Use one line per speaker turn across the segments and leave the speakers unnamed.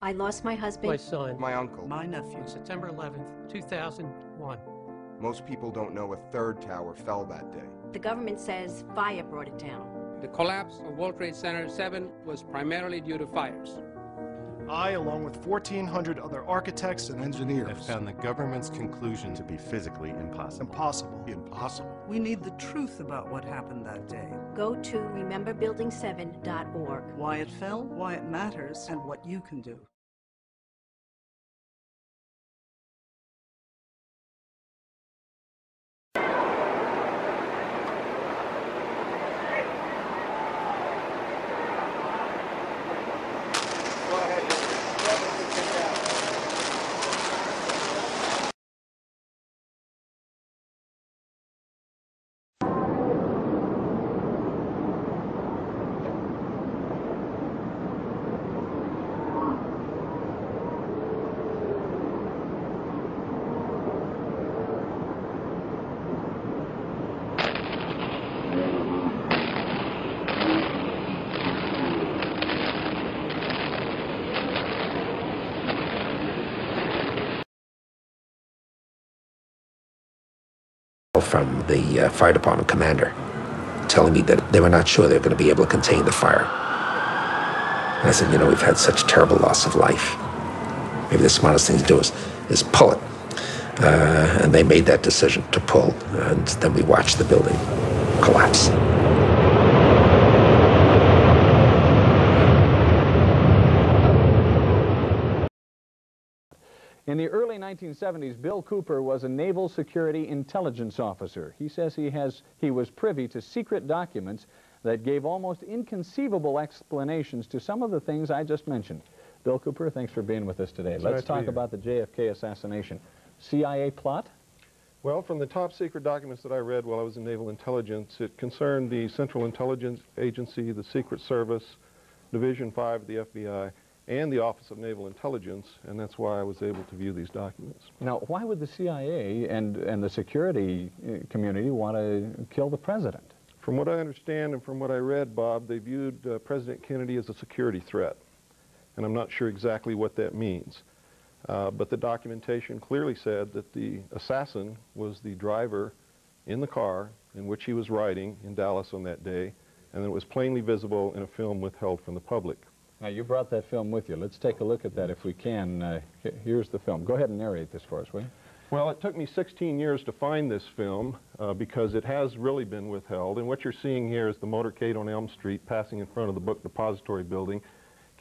I lost my husband.
My son.
My uncle.
My nephew.
On September 11th, 2001.
Most people don't know a third tower fell that day.
The government says fire brought it down.
The collapse of World Trade Center 7 was primarily due to fires.
I, along with 1,400 other architects and engineers,
have found the government's conclusion to be physically impossible.
Impossible.
We need the truth about what happened that day.
Go to rememberbuilding7.org.
Why it fell, why it matters, and what you can do.
From the fire department commander telling me that they were not sure they were going to be able to contain the fire. And I said, we've had such terrible loss of life. Maybe the smartest thing to do is pull it. And they made that decision to pull, and then we watched the building collapse.
In the early 1970s, Bill Cooper was a Naval Security Intelligence Officer. He says he was privy to secret documents that gave almost inconceivable explanations to some of the things I just mentioned. Bill Cooper, thanks for being with us today. Let's talk about the JFK assassination. CIA plot?
Well, from the top secret documents that I read while I was in Naval Intelligence, it concerned the Central Intelligence Agency, the Secret Service, Division 5 of the FBI, and the Office of Naval Intelligence, and that's why I was able to view these documents.
Now, why would the CIA and the security community want to kill the president?
From what I understand and from what I read, Bob, they viewed President Kennedy as a security threat, and I'm not sure exactly what that means. But the documentation clearly said that the assassin was the driver in the car in which he was riding in Dallas on that day, and it was plainly visible in a film withheld from the public.
Now, you brought that film with you. Let's take a look at that if we can. Here's the film. Go ahead and narrate this for us, will you?
Well, it took me 16 years to find this film because it has really been withheld. And what you're seeing here is the motorcade on Elm Street passing in front of the book depository building.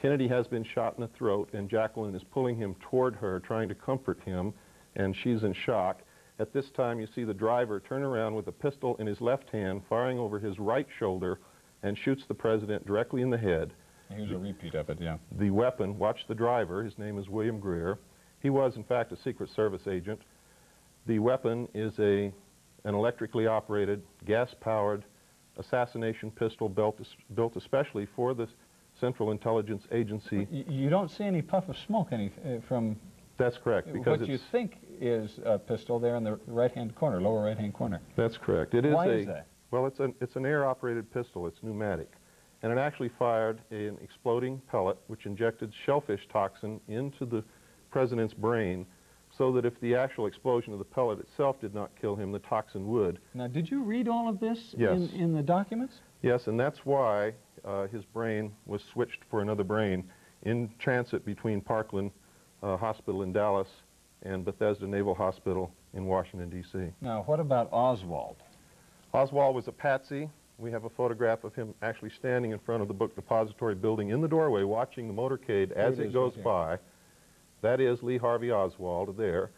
Kennedy has been shot in the throat, and Jacqueline is pulling him toward her, trying to comfort him, and she's in shock. At this time, you see the driver turn around with a pistol in his left hand, firing over his right shoulder, and shoots the president directly in the head.
Here's a repeat of it, yeah.
The weapon, watch the driver, his name is William Greer. He was, in fact, a Secret Service agent. The weapon is an electrically operated, gas-powered assassination pistol built especially for the Central Intelligence Agency.
You don't see any puff of smoke from...
That's correct. Because
what you think is a pistol there in the right-hand corner, lower right-hand corner.
That's correct. It is
Why is that?
Well, it's an air-operated pistol. It's pneumatic. And it actually fired an exploding pellet which injected shellfish toxin into the president's brain so that if the actual explosion of the pellet itself did not kill him, the toxin would.
Now, did you read all of this
Yes.
in the documents?
Yes, and that's why his brain was switched for another brain in transit between Parkland Hospital in Dallas and Bethesda Naval Hospital in Washington, D.C.
Now, what about Oswald?
Oswald was a patsy. We have a photograph of him actually standing in front of the book depository building in the doorway watching the motorcade as it goes by. That is Lee Harvey Oswald there.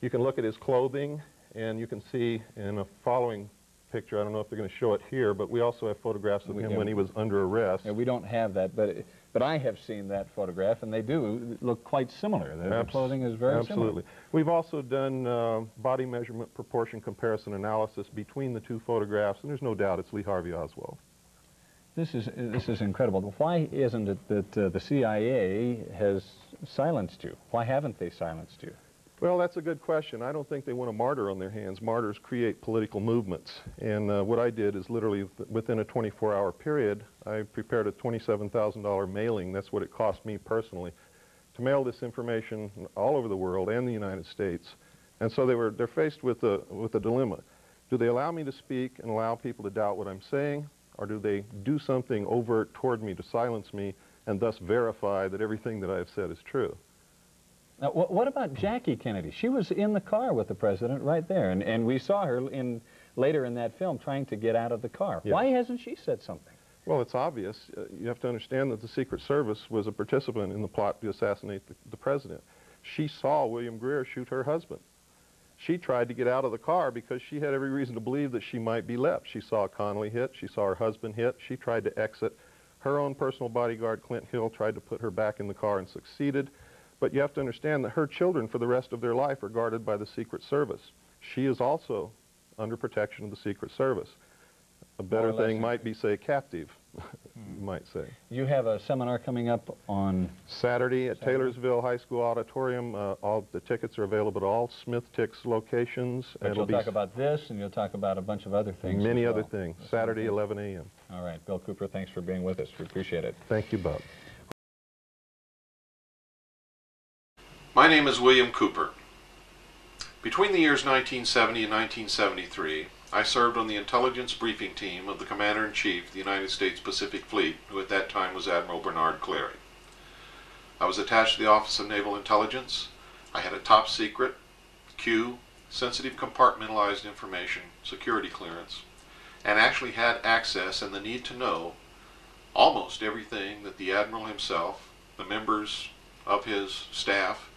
You can look at his clothing, and you can see in a following picture, I don't know if they're going to show it here, but we also have photographs of him when he was under arrest.
Yeah, we don't have that, but I have seen that photograph, and they do look quite similar. The clothing is very
Absolutely.
similar.
We've also done body measurement proportion comparison analysis between the two photographs, and there's no doubt it's Lee Harvey Oswald.
This is incredible. Why isn't it that the CIA has silenced you? Why haven't they silenced you?
Well, that's a good question. I don't think they want a martyr on their hands. Martyrs create political movements. And what I did is literally within a 24-hour period, I prepared a $27,000 mailing. That's what it cost me personally to mail this information all over the world and the United States. And so they're faced with a dilemma. Do they allow me to speak and allow people to doubt what I'm saying, or do they do something overt toward me to silence me and thus verify that everything that I've said is true?
Now, what about Jackie Kennedy? She was in the car with the president right there, and we saw her later in that film trying to get out of the car.
Yeah.
Why hasn't she said something?
Well, it's obvious. You have to understand that the Secret Service was a participant in the plot to assassinate the president. She saw William Greer shoot her husband. She tried to get out of the car because she had every reason to believe that she might be left. She saw Connolly hit. She saw her husband hit. She tried to exit. Her own personal bodyguard, Clint Hill, tried to put her back in the car and succeeded. But you have to understand that her children, for the rest of their life, are guarded by the Secret Service. She is also under protection of the Secret Service. A better thing might be, say, captive, you might say.
You have a seminar coming up on
Saturday at Taylorsville High School Auditorium. All the tickets are available at all Smith Tix locations.
But you'll talk about this, and you'll talk about a bunch of other things.
Many other things. Saturday, 11 a.m.
All right. Bill Cooper, thanks for being with us. We appreciate it.
Thank you, Bob.
My name is William Cooper. Between the years 1970 and 1973, I served on the intelligence briefing team of the Commander-in-Chief of the United States Pacific Fleet, who at that time was Admiral Bernard Cleary. I was attached to the Office of Naval Intelligence. I had a top secret, Q, sensitive compartmentalized information, security clearance, and actually had access and the need to know almost everything that the Admiral himself, the members of his staff,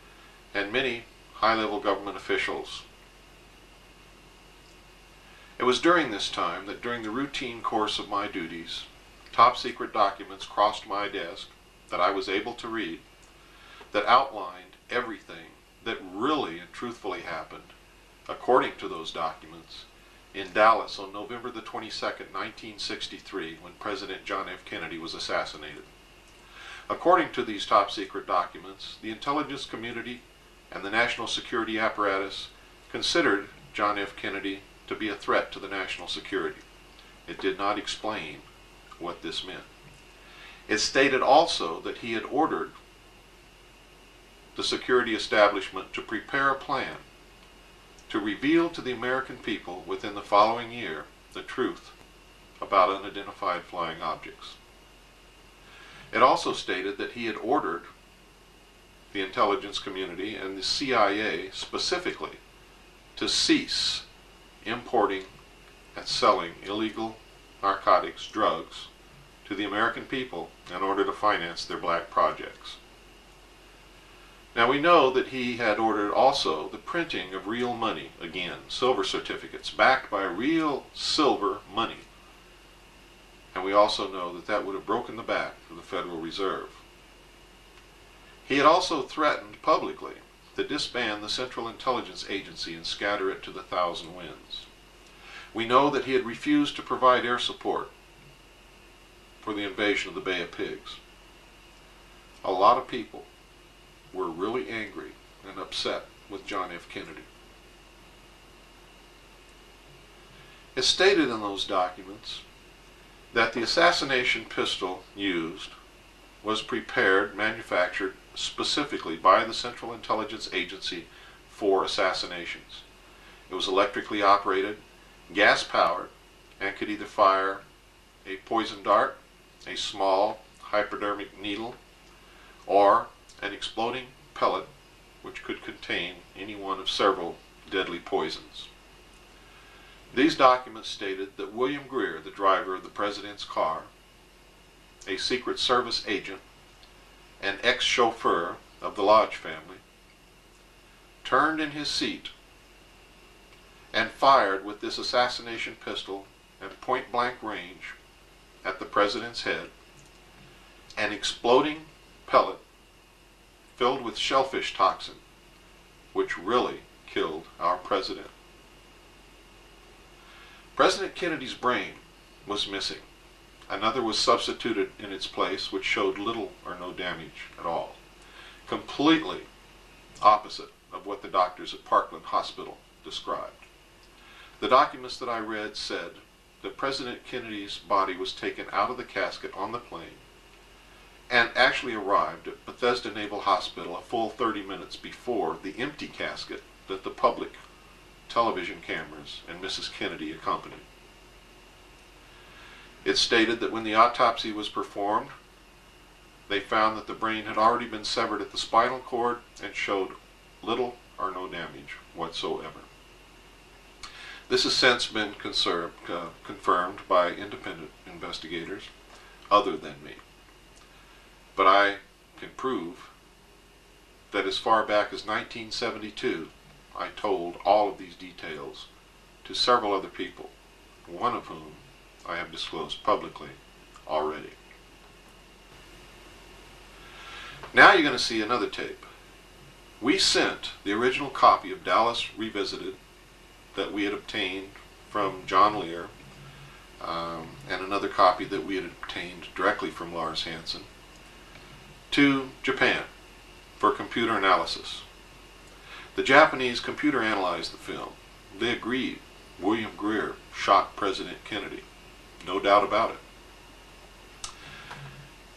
and many high-level government officials. It was during this time that during the routine course of my duties, top secret documents crossed my desk that I was able to read that outlined everything that really and truthfully happened, according to those documents, in Dallas on November the 22nd, 1963, when President John F. Kennedy was assassinated. According to these top secret documents, the intelligence community and the national security apparatus considered John F. Kennedy to be a threat to the national security. It did not explain what this meant. It stated also that he had ordered the security establishment to prepare a plan to reveal to the American people within the following year the truth about unidentified flying objects. It also stated that he had ordered the intelligence community and the CIA specifically to cease importing and selling illegal narcotics, drugs, to the American people in order to finance their black projects. Now we know that he had ordered also the printing of real money, again, silver certificates, backed by real silver money. And we also know that that would have broken the back of the Federal Reserve. He had also threatened publicly to disband the Central Intelligence Agency and scatter it to the thousand winds. We know that he had refused to provide air support for the invasion of the Bay of Pigs. A lot of people were really angry and upset with John F. Kennedy. It's stated in those documents that the assassination pistol used was prepared, manufactured specifically by the Central Intelligence Agency for assassinations. It was electrically operated, gas-powered, and could either fire a poison dart, a small hypodermic needle, or an exploding pellet which could contain any one of several deadly poisons. These documents stated that William Greer, the driver of the President's car, a Secret Service agent, an ex-chauffeur of the Lodge family, turned in his seat and fired with this assassination pistol at point-blank range at the President's head, an exploding pellet filled with shellfish toxin, which really killed our President. President Kennedy's brain was missing. Another was substituted in its place, which showed little or no damage at all. Completely opposite of what the doctors at Parkland Hospital described. The documents that I read said that President Kennedy's body was taken out of the casket on the plane and actually arrived at Bethesda Naval Hospital a full 30 minutes before the empty casket that the public television cameras and Mrs. Kennedy accompanied. It stated that when the autopsy was performed, they found that the brain had already been severed at the spinal cord and showed little or no damage whatsoever. This has since been confirmed by independent investigators other than me. But I can prove that as far back as 1972, I told all of these details to several other people, one of whom I have disclosed publicly already. Now you're going to see another tape. We sent the original copy of Dallas Revisited that we had obtained from John Lear, and another copy that we had obtained directly from Lars Hansen, to Japan for computer analysis. The Japanese computer analyzed the film. They agreed William Greer shot President Kennedy. No doubt about it.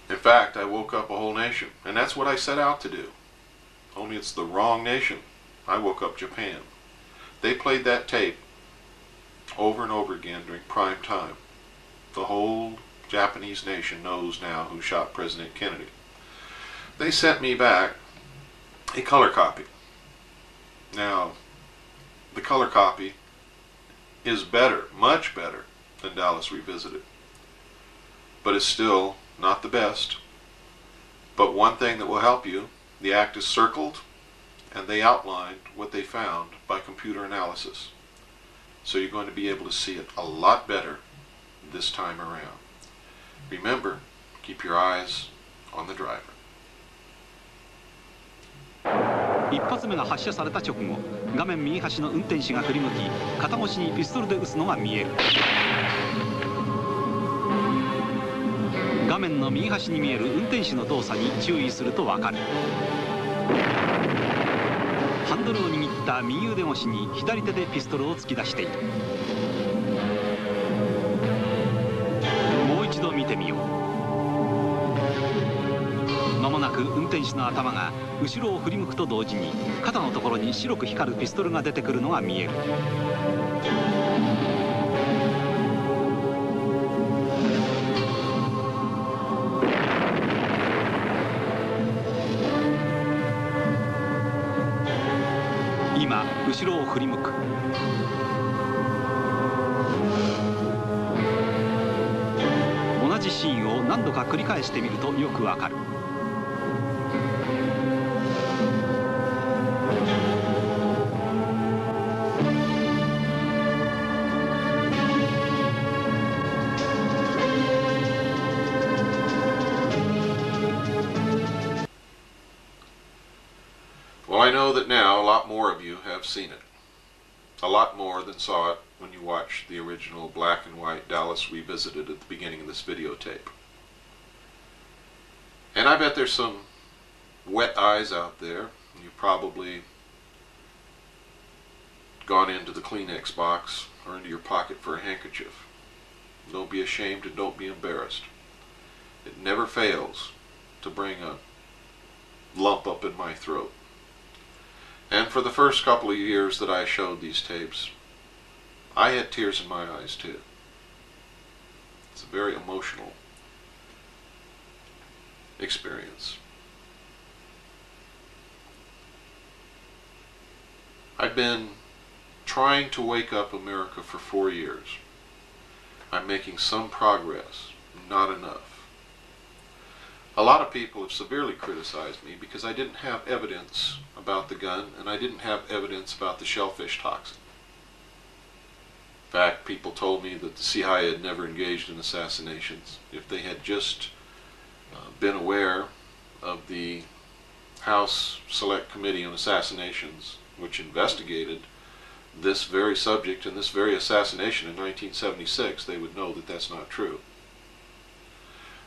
In fact, I woke up a whole nation, and that's what I set out to do. Only it's the wrong nation. I woke up Japan. They played that tape over and over again during prime time. The whole Japanese nation knows now who shot President Kennedy. They sent me back a color copy. Now, the color copy is better, much better than Dallas Revisited. But it's still not the best. But one thing that will help you, the act is circled and they outlined what they found by computer analysis. So you're going to be able to see it a lot better this time around. Remember, keep your eyes on the driver.
一発目が発射された直後、画面右端の運転手が振り向き、肩越しにピストルで撃つのが見える。画面の右端に見える運転手の動作に注意するとわかる。ハンドルを握った右腕越しに左手でピストルを突き出している。もう一度見てみよう。間もなく運転手の頭が後ろを振り向くと同時に肩のところに白く光るピストルが出てくるのが見える。今後ろを振り向く。同じシーンを何度か繰り返してみるとよくわかる。
Well, I know that now a lot more of you have seen it. A lot more than saw it when you watched the original black and white Dallas Revisited at the beginning of this videotape. And I bet there's some wet eyes out there. You've probably gone into the Kleenex box or into your pocket for a handkerchief. Don't be ashamed and don't be embarrassed. It never fails to bring a lump up in my throat. And for the first couple of years that I showed these tapes, I had tears in my eyes too. It's a very emotional experience. I've been trying to wake up America for 4 years. I'm making some progress, not enough. A lot of people have severely criticized me because I didn't have evidence about the gun and I didn't have evidence about the shellfish toxin. In fact, people told me that the CIA had never engaged in assassinations. If they had just been aware of the House Select Committee on Assassinations, which investigated this very subject and this very assassination in 1976, they would know that that's not true.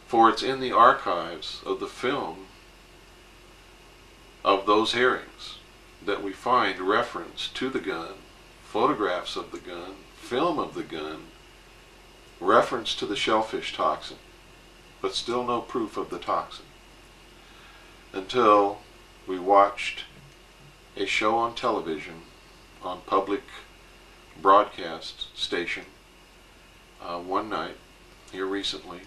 For it's in the archives of the film of those hearings that we find reference to the gun, photographs of the gun, film of the gun, reference to the shellfish toxin, but still no proof of the toxin. until we watched a show on television on public broadcast station one night here recently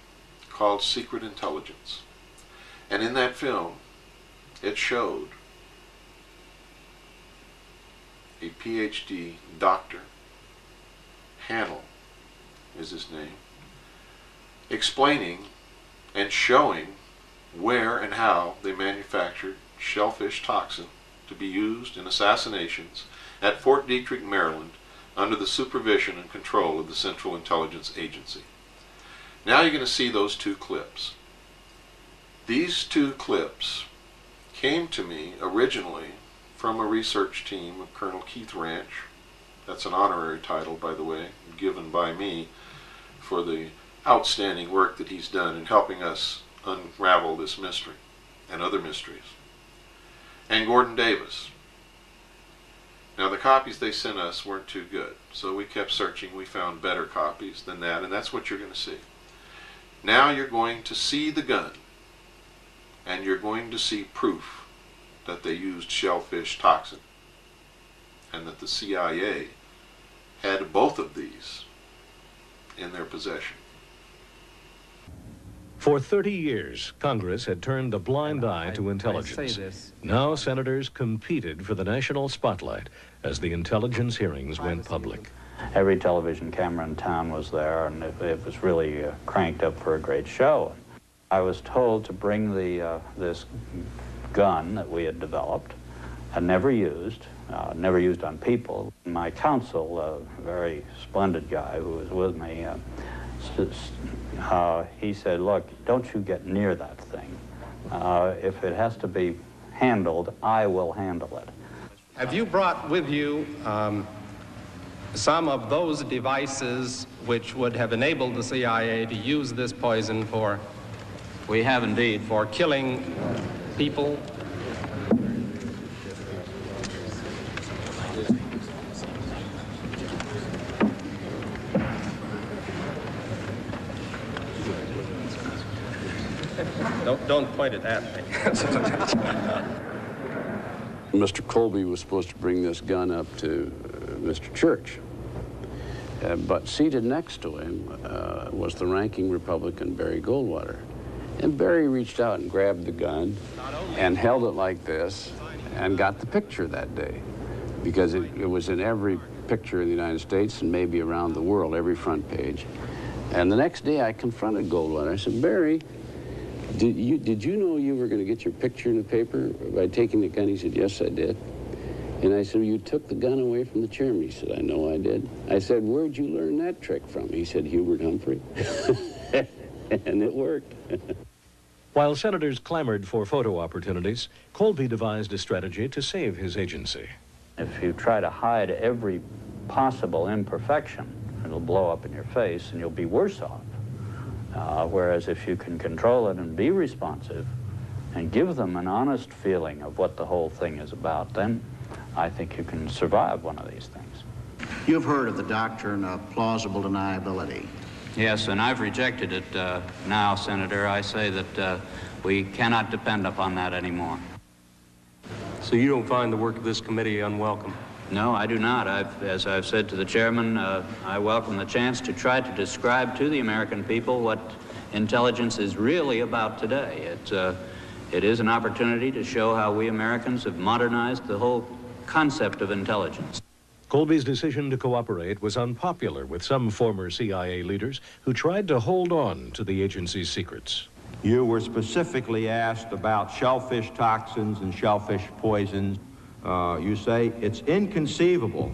called Secret Intelligence. And in that film, it showed a PhD doctor, Hannell is his name, explaining and showing where and how they manufactured shellfish toxin to be used in assassinations at Fort Detrick, Maryland, under the supervision and control of the Central Intelligence Agency. Now you're going to see those two clips. These two clips came to me originally from a research team of Colonel Keith Ranch. That's an honorary title, by the way, given by me for the outstanding work that he's done in helping us unravel this mystery and other mysteries. And Gordon Davis. Now the copies they sent us weren't too good, so we kept searching. We found better copies than that, and that's what you're going to see. Now you're going to see the gun, and you're going to see proof that they used shellfish toxin, and that the CIA had both of these in their possession.
For 30 years, Congress had turned a blind eye to intelligence. Now senators competed for the national spotlight as the intelligence hearings went public.
Every television camera in town was there, and it was really cranked up for a great show. I was told to bring this gun that we had developed and never used on people. My counsel, a very splendid guy who was with me, he said, look, don't you get near that thing. If it has to be handled, I will handle it.
Have you brought with you some of those devices which would have enabled the CIA to use this poison for?
We have indeed.
For killing people? Don't point it at me.
Mr. Colby was supposed to bring this gun up to Mr. Church. But seated next to him was the ranking Republican, Barry Goldwater. And Barry reached out and grabbed the gun and held it like this and got the picture that day. Because it was in every picture in the United States and maybe around the world, every front page. And the next day I confronted Goldwater. I said, Barry, did you know you were going to get your picture in the paper by taking the gun? He said, yes, I did. And I said, you took the gun away from the chairman. He said, I know I did. I said, where'd you learn that trick from? He said, Hubert Humphrey. And it worked.
While senators clamored for photo opportunities, Colby devised a strategy to save his agency.
If you try to hide every possible imperfection, it'll blow up in your face and you'll be worse off. Whereas if you can control it and be responsive and give them an honest feeling of what the whole thing is about, then I think you can survive one of these things.
You've heard of the doctrine of plausible deniability.
Yes, and I've rejected it now, Senator. I say that we cannot depend upon that anymore.
So you don't find the work of this committee unwelcome?
No, I do not. As I've said to the chairman, I welcome the chance to try to describe to the American people what intelligence is really about today. It is an opportunity to show how we Americans have modernized the whole concept of intelligence.
Colby's decision to cooperate was unpopular with some former CIA leaders who tried to hold on to the agency's secrets.
You were specifically asked about shellfish toxins and shellfish poisons. You say it's inconceivable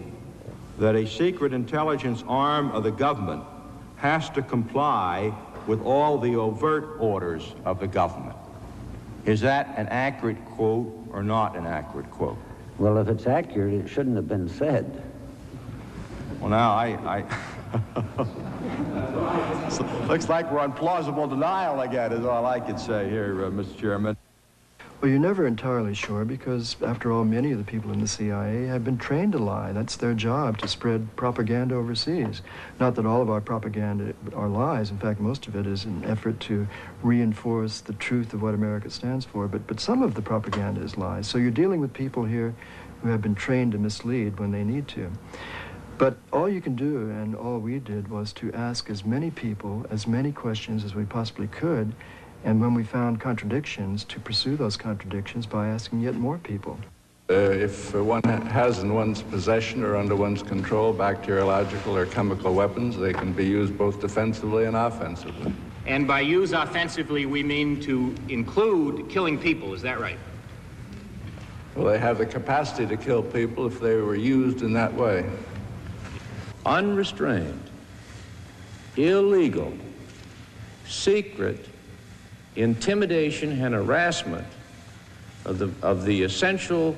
that a secret intelligence arm of the government has to comply with all the overt orders of the government. Is that an accurate quote or not an accurate quote?
Well, if it's accurate, it shouldn't have been said.
Well, now, Looks like we're on plausible denial again, is all I can say here, Mr. Chairman.
Well, you're never entirely sure because, after all, many of the people in the CIA have been trained to lie. That's their job, to spread propaganda overseas. Not that all of our propaganda are lies. In fact, most of it is an effort to reinforce the truth of what America stands for. But some of the propaganda is lies. So you're dealing with people here who have been trained to mislead when they need to. But all you can do, and all we did, was to ask as many people, as many questions as we possibly could, and when we found contradictions, to pursue those contradictions by asking yet more people.
If one has in one's possession or under one's control bacteriological or chemical weapons, they can be used both defensively and offensively.
And by use offensively, we mean to include killing people, is that right?
Well, they have the capacity to kill people if they were used in that way.
Unrestrained, illegal, secret intimidation and harassment of the essential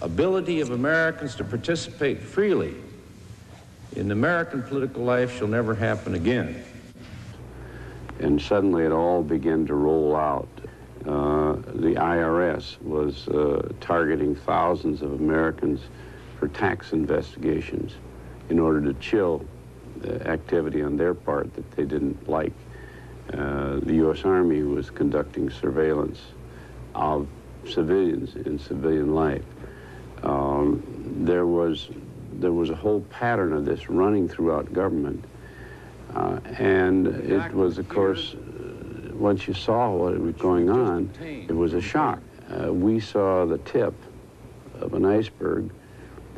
ability of Americans to participate freely in American political life shall never happen again.
And suddenly it all began to roll out. The IRS was targeting thousands of Americans for tax investigations in order to chill the activity on their part that they didn't like. The U.S. Army was conducting surveillance of civilians in civilian life. There was a whole pattern of this running throughout government. And it was, of course, once you saw what was going on, it was a shock. We saw the tip of an iceberg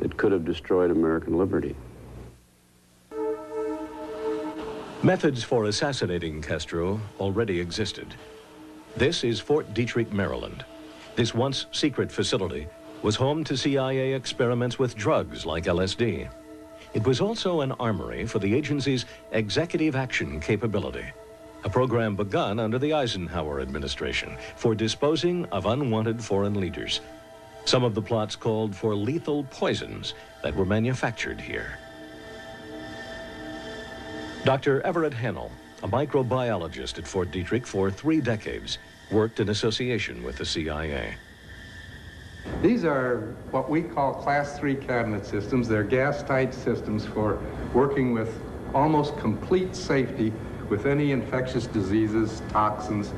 that could have destroyed American liberty.
Methods for assassinating Castro already existed. This is Fort Detrick, Maryland. This once secret facility was home to CIA experiments with drugs like LSD. It was also an armory for the agency's executive action capability, a program begun under the Eisenhower administration for disposing of unwanted foreign leaders. Some of the plots called for lethal poisons that were manufactured here. Dr. Everett Hennell, a microbiologist at Fort Detrick for 3 decades, worked in association with the CIA.
These are what we call Class 3 cabinet systems. They're gas-tight systems for working with almost complete safety with any infectious diseases, toxins.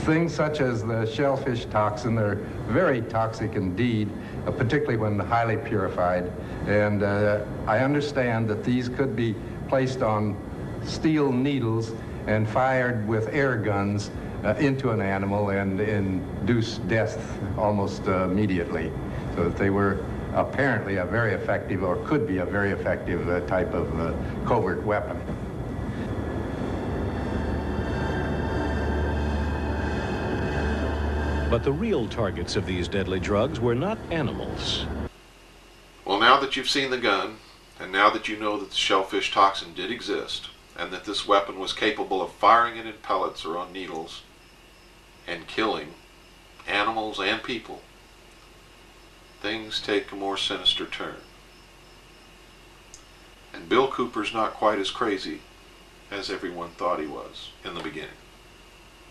Things such as the shellfish toxin are very toxic indeed, particularly when highly purified. And I understand that these could be placed on steel needles and fired with air guns into an animal and induce death almost immediately. So that they were apparently a very effective, or could be a very effective type of covert weapon.
But the real targets of these deadly drugs were not animals.
Well, now that you've seen the gun, and now that you know that the shellfish toxin did exist, and that this weapon was capable of firing it in pellets or on needles and killing animals and people, things take a more sinister turn. And Bill Cooper's not quite as crazy as everyone thought he was in the beginning.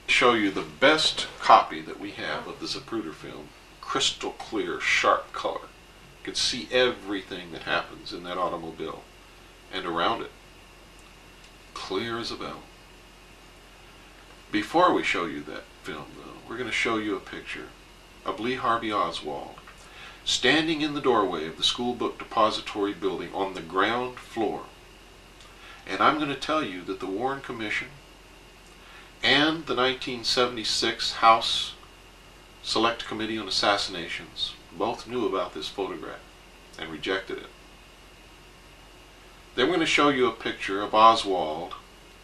I'll show you the best copy that we have of the Zapruder film, crystal clear, sharp color. You can see everything that happens in that automobile and around it. Clear as a bell. Before we show you that film, though, we're going to show you a picture of Lee Harvey Oswald standing in the doorway of the school book depository building on the ground floor. And I'm going to tell you that the Warren Commission and the 1976 House Select Committee on Assassinations both knew about this photograph and rejected it. Then we're going to show you a picture of Oswald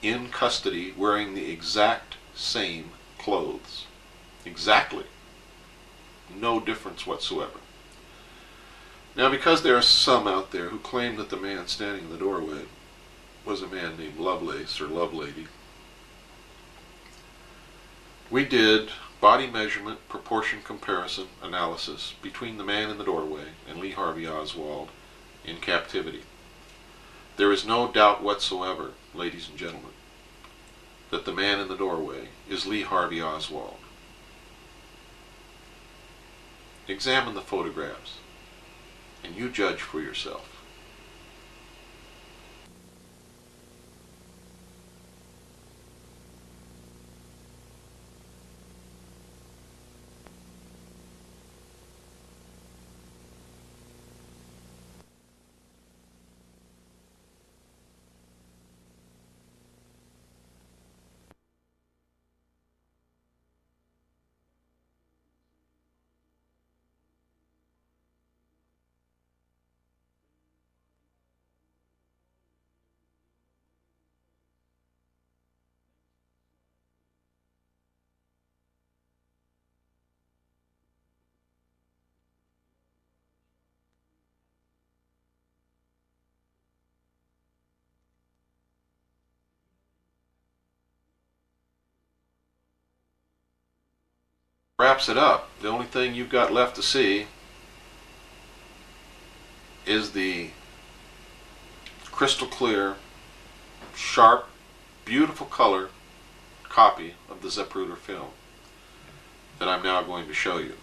in custody wearing the exact same clothes. Exactly. No difference whatsoever. Now, because there are some out there who claim that the man standing in the doorway was a man named Lovelace or Lovelady, we did body measurement proportion comparison analysis between the man in the doorway and Lee Harvey Oswald in captivity. There is no doubt whatsoever, ladies and gentlemen, that the man in the doorway is Lee Harvey Oswald. examine the photographs, and you judge for yourself. Wraps it up. The only thing you've got left to see is the crystal clear, sharp, beautiful color copy of the Zapruder film that I'm now going to show you.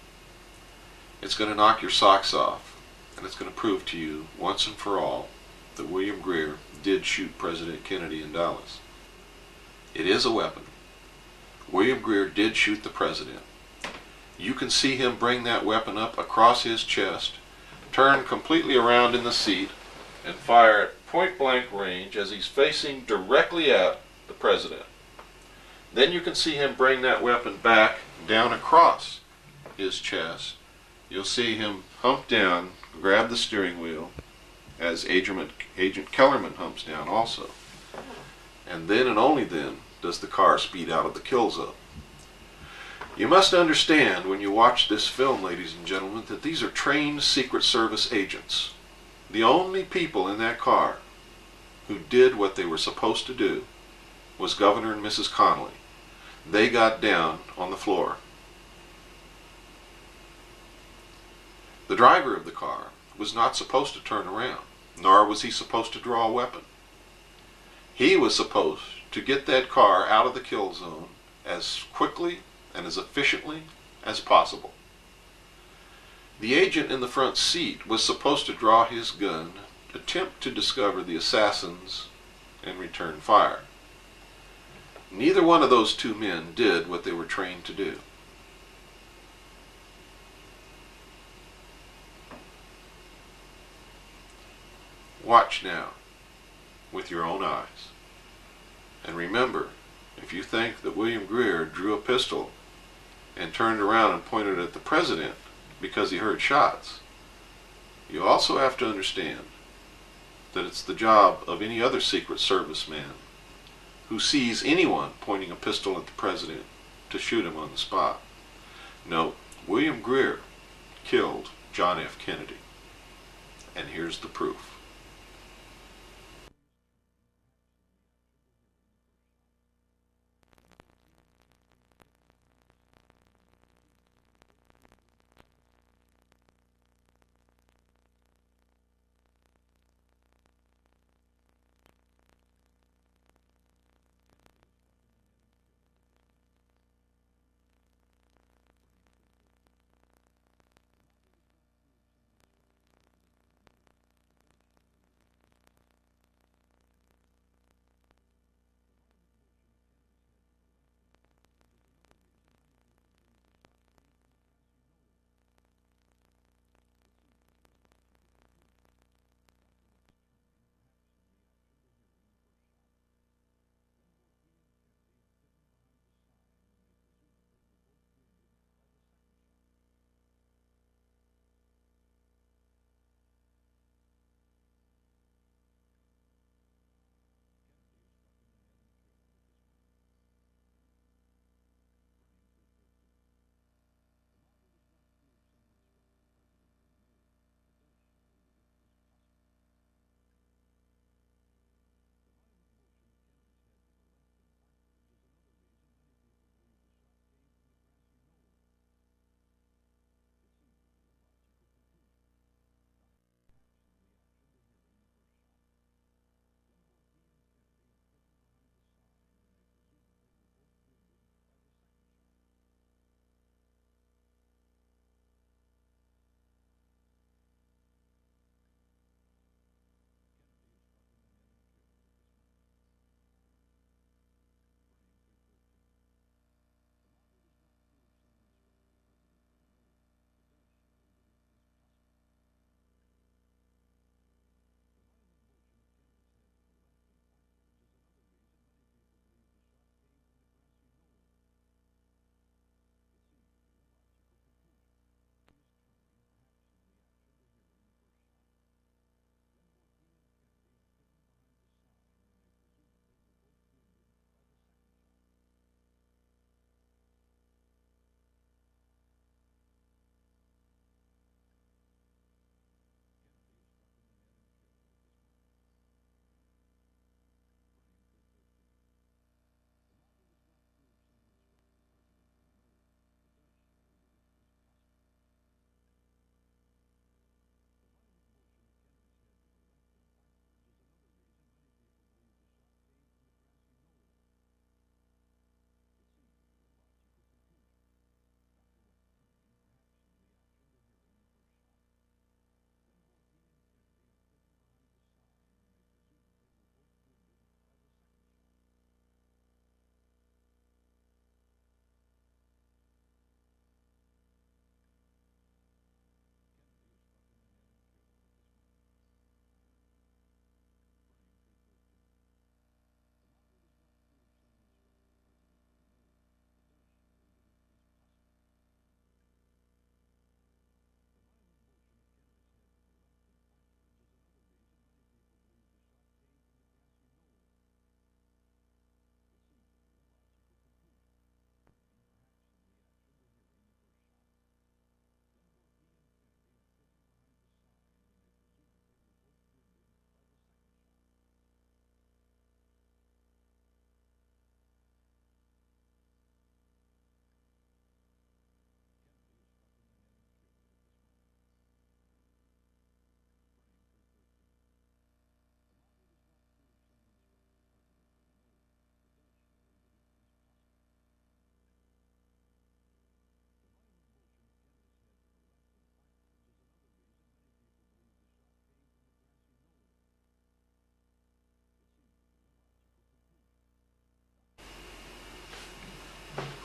It's going to knock your socks off, and it's going to prove to you once and for all that William Greer did shoot President Kennedy in Dallas. It is a weapon. William Greer did shoot the president. You can see him bring that weapon up across his chest, turn completely around in the seat, and fire at point-blank range as he's facing directly at the president. Then you can see him bring that weapon back down across his chest. You'll see him hump down, grab the steering wheel, as Agent Kellerman humps down also. And then and only then does the car speed out of the kill zone. You must understand when you watch this film, ladies and gentlemen, that these are trained Secret Service agents. The only people in that car who did what they were supposed to do was Governor and Mrs. Connolly. They got down on the floor. The driver of the car was not supposed to turn around, nor was he supposed to draw a weapon. He was supposed to get that car out of the kill zone as quickly and as efficiently as possible. The agent in the front seat was supposed to draw his gun, attempt to discover the assassins, and return fire. Neither one of those two men did what they were trained to do. Watch now with your own eyes. And remember, if you think that William Greer drew a pistol and turned around and pointed at the president because he heard shots, you also have to understand that it's the job of any other Secret Service man who sees anyone pointing a pistol at the president to shoot him on the spot. No, William Greer killed John F. Kennedy. And here's the proof.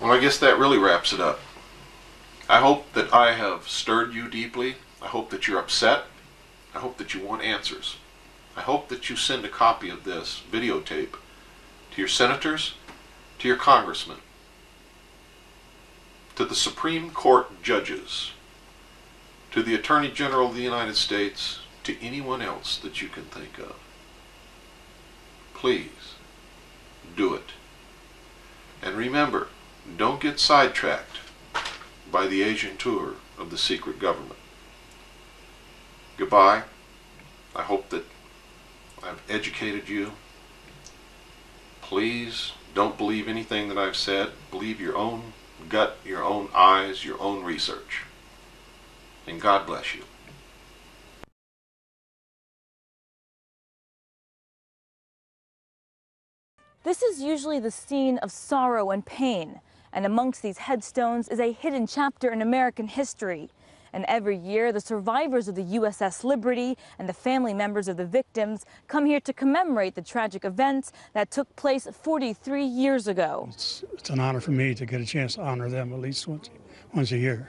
Well, I guess that really wraps it up. I hope that I have stirred you deeply. I hope that you're upset. I hope that you want answers. I hope that you send a copy of this videotape to your senators, to your congressmen, to the Supreme Court judges, to the Attorney General of the United States, to anyone else that you can think of. Please, do it. And remember, don't get sidetracked by the Asian tour of the secret government. Goodbye. I hope that I've educated you. Please don't believe anything that I've said. Believe your own gut, your own eyes, your own research. And God bless you.
This is usually the scene of sorrow and pain, and amongst these headstones is a hidden chapter in American history. And every year, the survivors of the USS Liberty and the family members of the victims come here to commemorate the tragic events that took place 43 years ago.
It's an honor for me to get a chance to honor them at least once a year.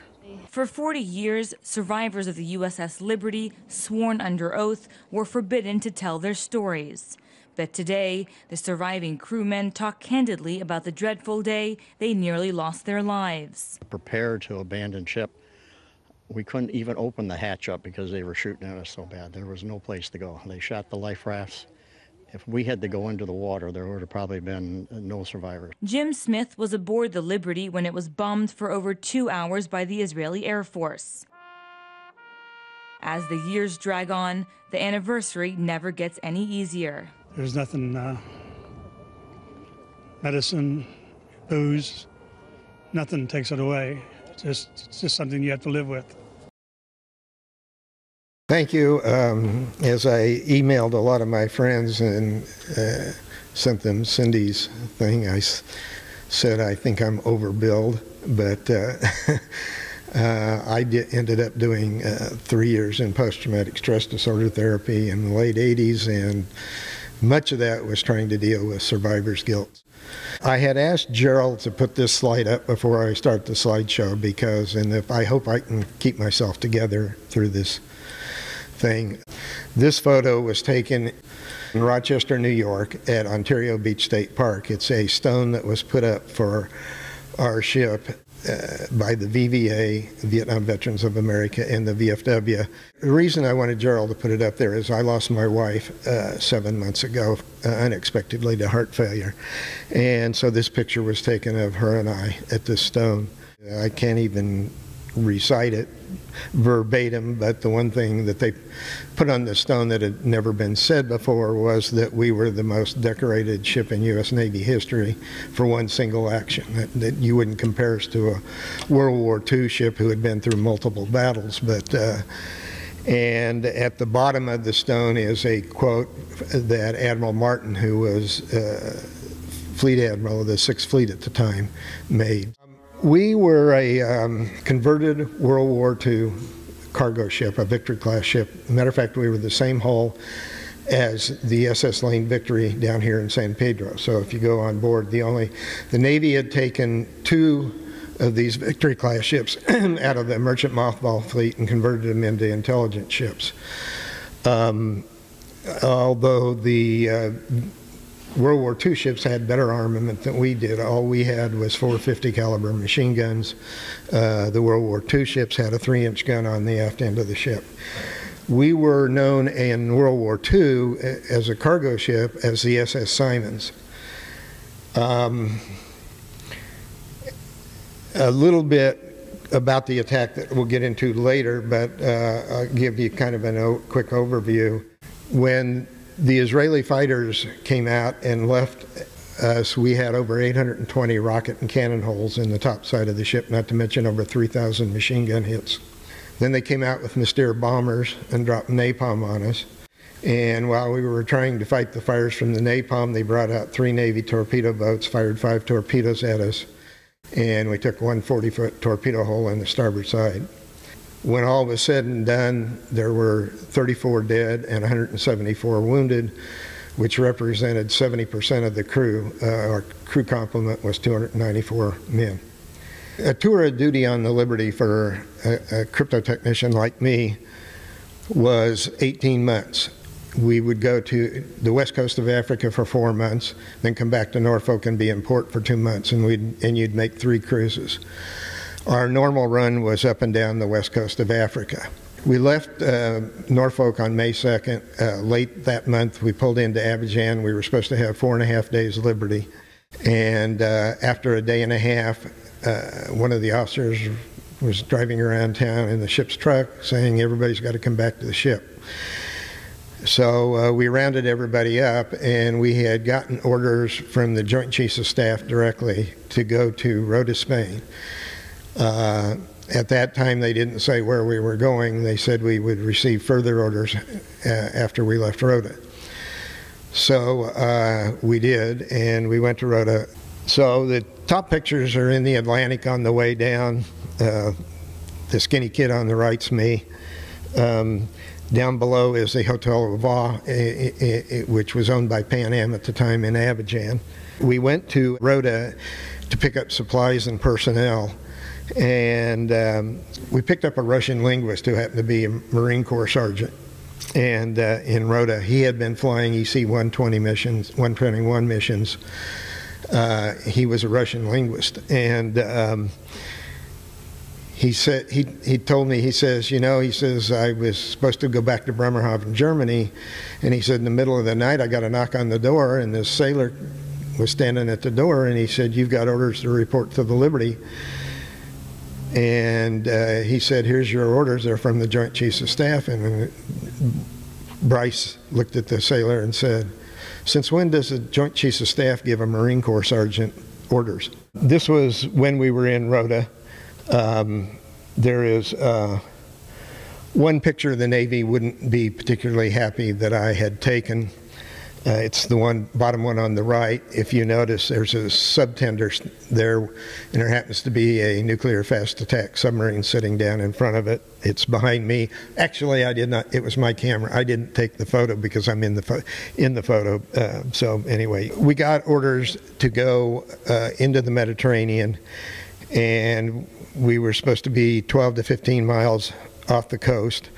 For 40 years, survivors of the USS Liberty, sworn under oath, were forbidden to tell their stories. But today, the surviving crewmen talk candidly about the dreadful day they nearly lost their lives.
Prepared to abandon ship. We couldn't even open the hatch up because they were shooting at us so bad. There was no place to go. They shot the life rafts. If we had to go into the water, there would have probably been no survivors.
Jim Smith was aboard the Liberty when it was bombed for over 2 hours by the Israeli Air Force. As the years drag on, the anniversary never gets any easier.
There's nothing, medicine, booze, nothing takes it away. It's just something you have to live with.
Thank you. As I emailed a lot of my friends and sent them Cindy's thing, I said I think I'm overbilled, but I ended up doing 3 years in post-traumatic stress disorder therapy in the late 80s, and much of that was trying to deal with survivor's guilt. I had asked Gerald to put this slide up before I start the slideshow because, I hope I can keep myself together through this thing. This photo was taken in Rochester, New York at Ontario Beach State Park. It's a stone that was put up for our ship by the VVA, Vietnam Veterans of America, and the VFW. The reason I wanted Gerald to put it up there is I lost my wife 7 months ago unexpectedly to heart failure. And so this picture was taken of her and I at this stone. I can't even recite it verbatim, but the one thing that they put on the stone that had never been said before was that we were the most decorated ship in U.S. Navy history for one single action. That you wouldn't compare us to a World War II ship who had been through multiple battles, but and at the bottom of the stone is a quote that Admiral Martin, who was Fleet Admiral of the 6th Fleet at the time, made. We were a converted World War II cargo ship, a Victory-class ship. Matter of fact, we were the same hull as the SS Lane Victory down here in San Pedro. So if you go on board, the Navy had taken 2 of these Victory-class ships out of the merchant mothball fleet and converted them into intelligence ships. Although the World War II ships had better armament than we did. All we had was 450 caliber machine guns. The World War II ships had a 3-inch gun on the aft end of the ship. We were known in World War II as a cargo ship as the SS Simons. A little bit about the attack that we'll get into later, but I'll give you kind of a quick overview. When the Israeli fighters came out and left us, we had over 820 rocket and cannon holes in the top side of the ship, not to mention over 3,000 machine gun hits. Then they came out with Mystere bombers and dropped napalm on us. And while we were trying to fight the fires from the napalm, they brought out 3 Navy torpedo boats, fired 5 torpedoes at us, and we took 1 40-foot torpedo hole in the starboard side. When all was said and done, there were 34 dead and 174 wounded.
which represented 70% of the crew. Our crew complement was 294 men. A tour of duty on the Liberty for a crypto technician like me was 18 months. We would go to the west coast of Africa for 4 months, then come back to Norfolk and be in port for 2 months, and you'd make 3 cruises. Our normal run was up and down the west coast of Africa. We left Norfolk on May 2nd. Late that month, we pulled into Abidjan. We were supposed to have 4.5 days Liberty. And after a day and a half, one of the officers was driving around town in the ship's truck saying everybody's got to come back to the ship. So we rounded everybody up, and we had gotten orders from the Joint Chiefs of Staff directly to go to Rota, Spain. At that time, they didn't say where we were going. They said we would receive further orders after we left Rota. So we did, and we went to Rota. So the top pictures are in the Atlantic on the way down. The skinny kid on the right's me. Down below is the Hotel Rava, which was owned by Pan Am at the time in Abidjan. We went to Rota to pick up supplies and personnel, and we picked up a Russian linguist who happened to be a Marine Corps sergeant. And in Rota, he had been flying EC-120 missions, 121 missions. He was a Russian linguist, and he said, he told me, he says, you know, he says, I was supposed to go back to Bremerhaven, Germany, and he said, in the middle of the night, I got a knock on the door, and this sailor was standing at the door, and he said, you've got orders to report to the Liberty. And he said, here's your orders, they're from the Joint Chiefs of Staff. And Bryce looked at the sailor and said, since when does the Joint Chiefs of Staff give a Marine Corps sergeant orders? This was when we were in Rota. There is one picture the Navy wouldn't be particularly happy that I had taken. It's the bottom one on the right. If you notice, there's a subtender there, and there happens to be a nuclear fast attack submarine sitting down in front of it. It's behind me. Actually, I did not. It was my camera. I didn't take the photo because I'm in the photo. So anyway, we got orders to go into the Mediterranean, and we were supposed to be 12 to 15 miles off the coast.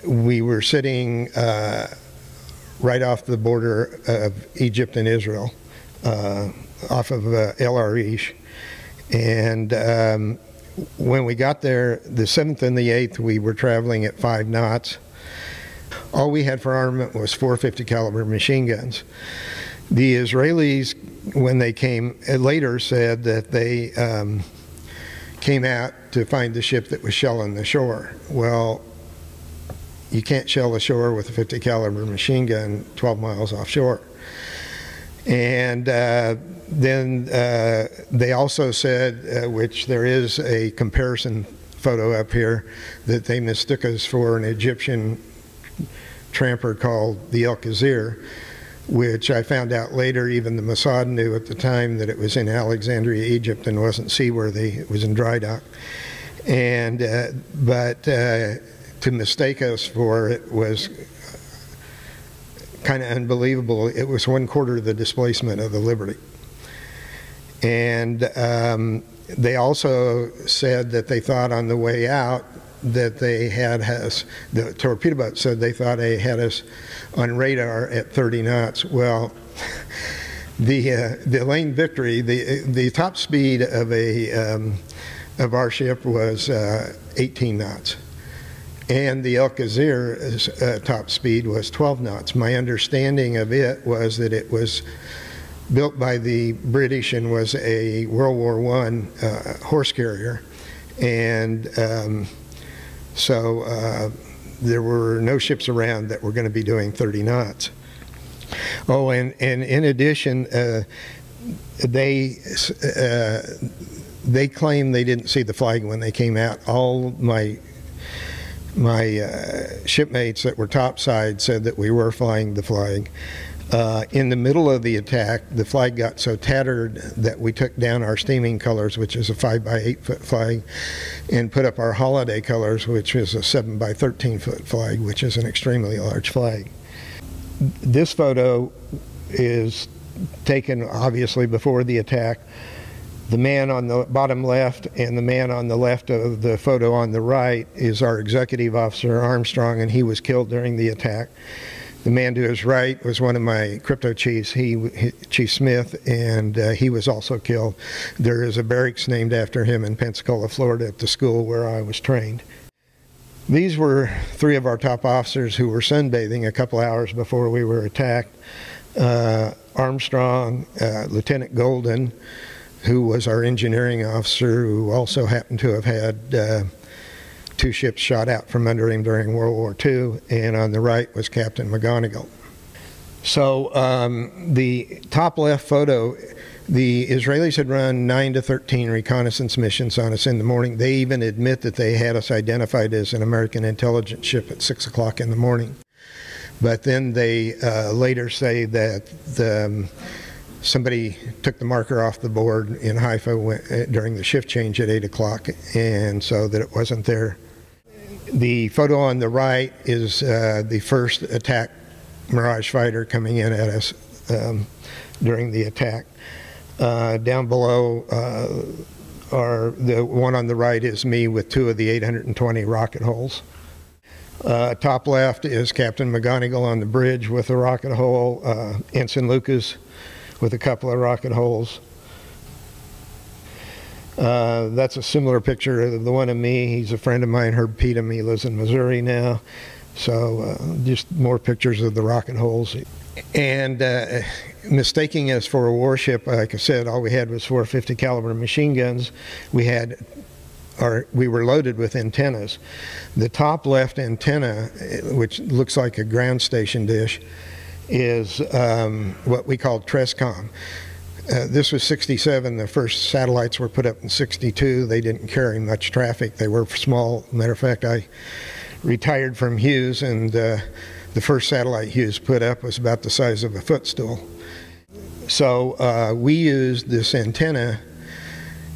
We were sitting right off the border of Egypt and Israel, off of El Arish. And when we got there, the 7th and the 8th, we were traveling at 5 knots. All we had for armament was 450 caliber machine guns. The Israelis, when they came later, said that they came out to find the ship that was shelling the shore. Well, you can't shell the shore with a 50 caliber machine gun 12 miles offshore. And then they also said, which there is a comparison photo up here, that they mistook us for an Egyptian tramper called the El Khazir, which I found out later, even the Mossad knew at the time that it was in Alexandria, Egypt, and wasn't seaworthy. It was in dry dock. And but to mistake us for it was kind of unbelievable. It was 1/4 of the displacement of the Liberty. And they also said that they thought on the way out that they had us, the torpedo boat said they thought they had us on radar at 30 knots. Well, the Lane Victory, the top speed of our ship was 18 knots. And the El Khazir's top speed was 12 knots. My understanding of it was that it was built by the British and was a World War I horse carrier. And so there were no ships around that were going to be doing 30 knots. Oh, and in addition, they claimed they didn't see the flag when they came out. All my shipmates that were topside said that we were flying the flag. In the middle of the attack, the flag got so tattered that we took down our steaming colors, which is a 5 by 8 foot flag, and put up our holiday colors, which is a 7 by 13 foot flag, which is an extremely large flag. This photo is taken obviously before the attack. The man on the bottom left and the man on the left of the photo on the right is our executive officer, Armstrong, and he was killed during the attack. The man to his right was one of my crypto chiefs, Chief Smith, and he was also killed. There is a barracks named after him in Pensacola, Florida, at the school where I was trained. These were three of our top officers who were sunbathing a couple hours before we were attacked. Armstrong, Lieutenant Golden, who was our engineering officer, who also happened to have had 2 ships shot out from under him during World War II, and on the right was Captain McGonigal. So the top left photo, the Israelis had run 9 to 13 reconnaissance missions on us in the morning. They even admit that they had us identified as an American intelligence ship at 6 o'clock in the morning. But then they later say that somebody took the marker off the board in Haifa during the shift change at 8 o'clock, and so that it wasn't there. The photo on the right is the first attack Mirage fighter coming in at us during the attack. Down below the one on the right is me with 2 of the 820 rocket holes. Top left is Captain McGonigal on the bridge with a rocket hole, Ensign Lucas with a couple of rocket holes. That's a similar picture of the one of me. He's a friend of mine, Herb Petum. He lives in Missouri now. So just more pictures of the rocket holes. And mistaking us for a warship, like I said, all we had was 450 caliber machine guns. We were loaded with antennas. The top left antenna, which looks like a ground station dish, is what we call Trescom. This was 67. The first satellites were put up in 62. They didn't carry much traffic. They were small. Matter of fact, I retired from Hughes, and the first satellite Hughes put up was about the size of a footstool. So we used this antenna.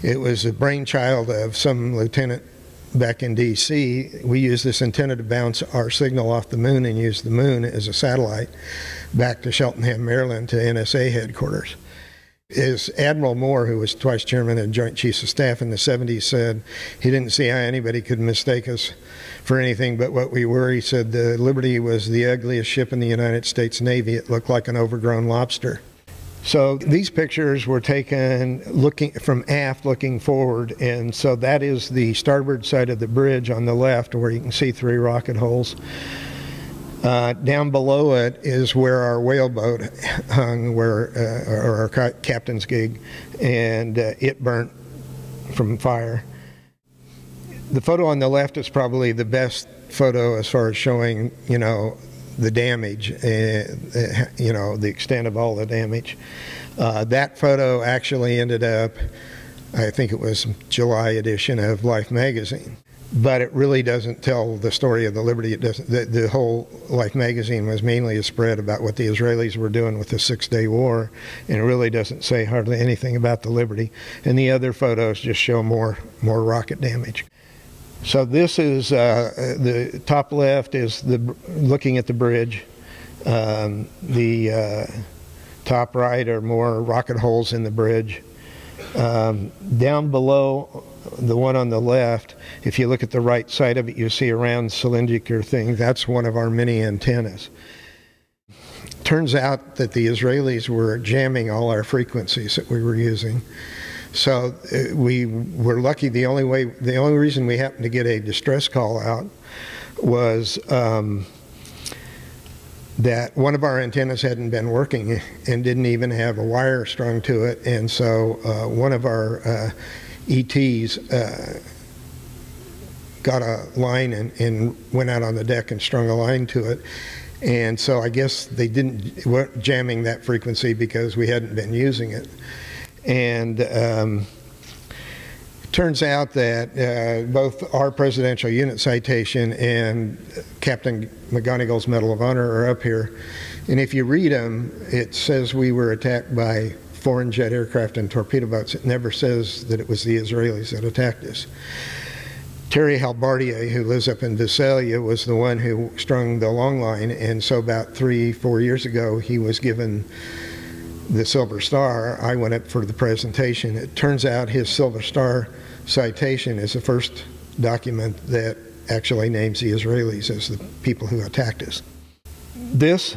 It was a brainchild of some lieutenant back in D.C. We used this antenna to bounce our signal off the moon and use the moon as a satellite back to Cheltenham, Maryland, to NSA headquarters. As Admiral Moore, who was twice chairman of Joint Chiefs of Staff in the 70s, said he didn't see how anybody could mistake us for anything but what we were. He said the Liberty was the ugliest ship in the United States Navy. It looked like an overgrown lobster. So these pictures were taken looking from aft, looking forward, and so that is the starboard side of the bridge on the left, where you can see 3 rocket holes. Down below it is where our whaleboat hung, or our captain's gig, and it burnt from fire. The photo on the left is probably the best photo as far as showing, the damage, the extent of all the damage. That photo actually ended up, I think it was July edition of Life magazine. But it really doesn't tell the story of the Liberty. It doesn't. The whole Life magazine was mainly a spread about what the Israelis were doing with the 6-day war, and it really doesn't say hardly anything about the Liberty. And the other photos just show more rocket damage. So this is the top left is looking at the bridge. The top right are more rocket holes in the bridge. Down below, the one on the left, if you look at the right side of it, you see a round cylindrical thing. That's one of our mini antennas. Turns out that the Israelis were jamming all our frequencies that we were using. So we were lucky. The only reason we happened to get a distress call out was that one of our antennas hadn't been working and didn't even have a wire strung to it, and so one of our ETs got a line and went out on the deck and strung a line to it. And so I guess they weren't jamming that frequency because we hadn't been using it. And it turns out that both our Presidential Unit Citation and Captain McGonigal's Medal of Honor are up here. And if you read them, it says we were attacked by foreign jet aircraft and torpedo boats. It never says that it was the Israelis that attacked us. Terry Halbardier, who lives up in Visalia, was the one who strung the long line, and so about 3-4 years ago he was given the Silver Star. I went up for the presentation. It turns out his Silver Star citation is the first document that actually names the Israelis as the people who attacked us. This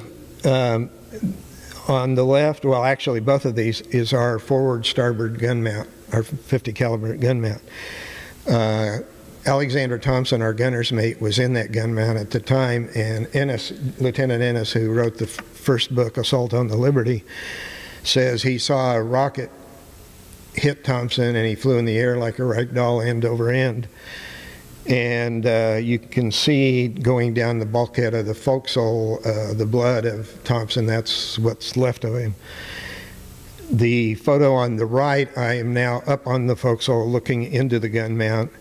on the left, well actually both of these, is our forward starboard gun mount, our 50 caliber gun mount. Alexander Thompson, our gunner's mate, was in that gun mount at the time, and Ennis, Lieutenant Ennis, who wrote the first book, Assault on the Liberty, says he saw a rocket hit Thompson and he flew in the air like a rag doll end over end. And you can see going down the bulkhead of the forecastle the blood of Thompson. That's what's left of him. The photo on the right, I am now up on the forecastle looking into the gun mount.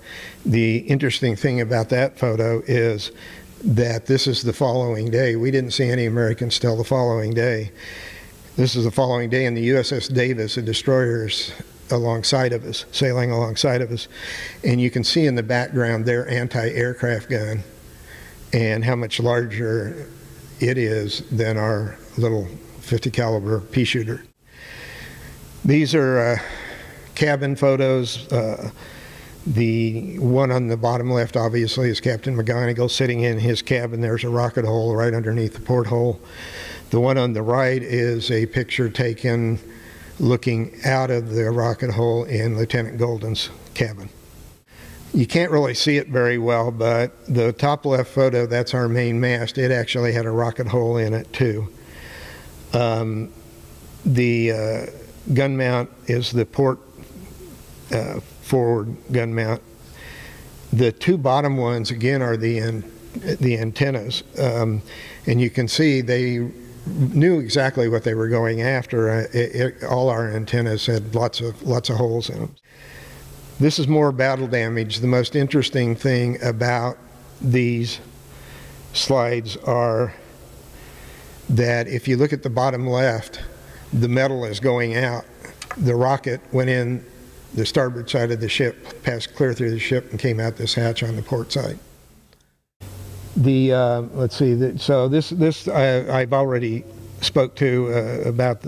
The interesting thing about that photo is that this is the following day. We didn't see any Americans till the following day. This is the following day, and the USS Davis, a destroyer, is alongside of us, sailing alongside of us. And you can see in the background their anti-aircraft gun and how much larger it is than our little 50 caliber pea shooter. These are cabin photos. The one on the bottom left obviously is Captain McGonigal sitting in his cabin. There's a rocket hole right underneath the porthole. The one on the right is a picture taken looking out of the rocket hole in Lieutenant Golden's cabin. You can't really see it very well, but the top left photo, that's our main mast. It actually had a rocket hole in it too. The gun mount is the port forward gun mount. The two bottom ones again are the antennas, and you can see they knew exactly what they were going after. All our antennas had lots of holes in them. This is more battle damage. The most interesting thing about these slides are that if you look at the bottom left, the metal is going out. The rocket went in the starboard side of the ship, passed clear through the ship, and came out this hatch on the port side. Let's see. So this I've already spoke to about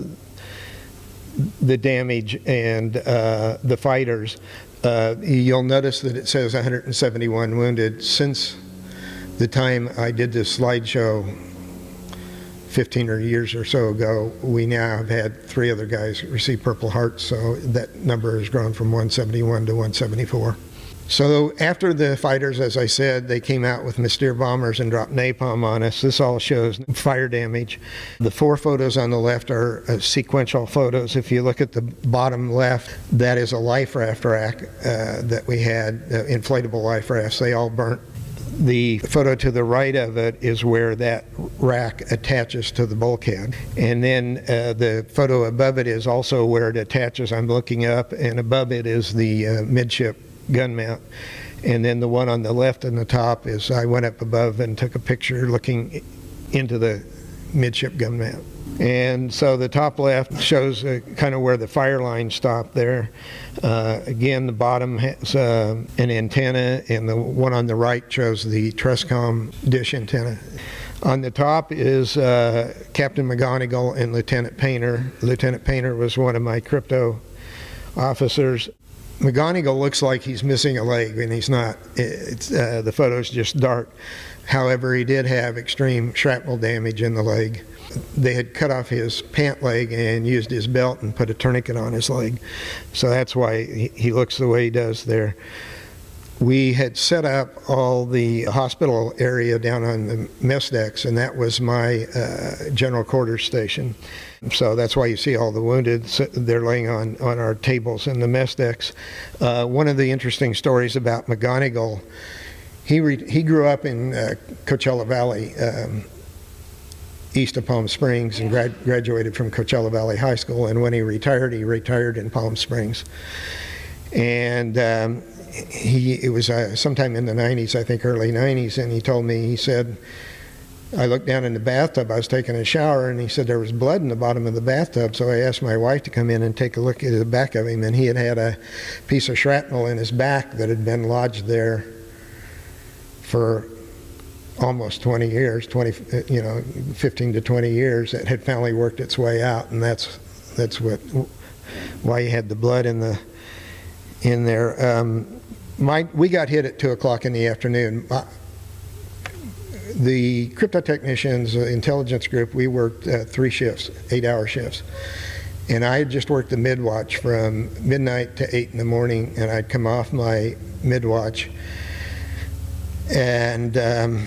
the damage and the fighters. You'll notice that it says 171 wounded. Since the time I did this slideshow 15 years or so ago, we now have had 3 other guys receive Purple Hearts, so that number has grown from 171 to 174. So after the fighters, as I said, they came out with Mystere bombers and dropped napalm on us. This all shows fire damage. The 4 photos on the left are sequential photos. If you look at the bottom left, that is a life raft rack that we had, inflatable life rafts. They all burnt. The photo to the right of it is where that rack attaches to the bulkhead. And then the photo above it is also where it attaches. I'm looking up, and above it is the midship gun mount. And then the one on the left and the top is I went up above and took a picture looking into the midship gun mount. And so the top left shows kind of where the fire line stopped there. Again, the bottom has an antenna, and the one on the right shows the Trescom dish antenna. On the top is Captain McGonigal and Lieutenant Painter. Lieutenant Painter was one of my crypto officers. McGonigal looks like he's missing a leg, and he's not. The photo's just dark. However, he did have extreme shrapnel damage in the leg. They had cut off his pant leg and used his belt and put a tourniquet on his leg. So that's why he looks the way he does there. We had set up all the hospital area down on the mess decks, and that was my general quarters station. So that's why you see all the wounded. They're laying on our tables in the mess decks. One of the interesting stories about McGonigal, he grew up in Coachella Valley, east of Palm Springs, and graduated from Coachella Valley High School. And when he retired in Palm Springs. And it was sometime in the 90s, I think early 90s, and he told me, he said, I looked down in the bathtub, I was taking a shower, and he said there was blood in the bottom of the bathtub, so I asked my wife to come in and take a look at the back of him, and he had a piece of shrapnel in his back that had been lodged there for almost 20 years, 15 to 20 years, that had finally worked its way out, and that's why you had the blood in there. We got hit at 2 o'clock in the afternoon. The crypto technicians, intelligence group, we worked 3 shifts, 8-hour shifts. And I had just worked the mid-watch from midnight to 8 in the morning, and I'd come off my mid-watch and at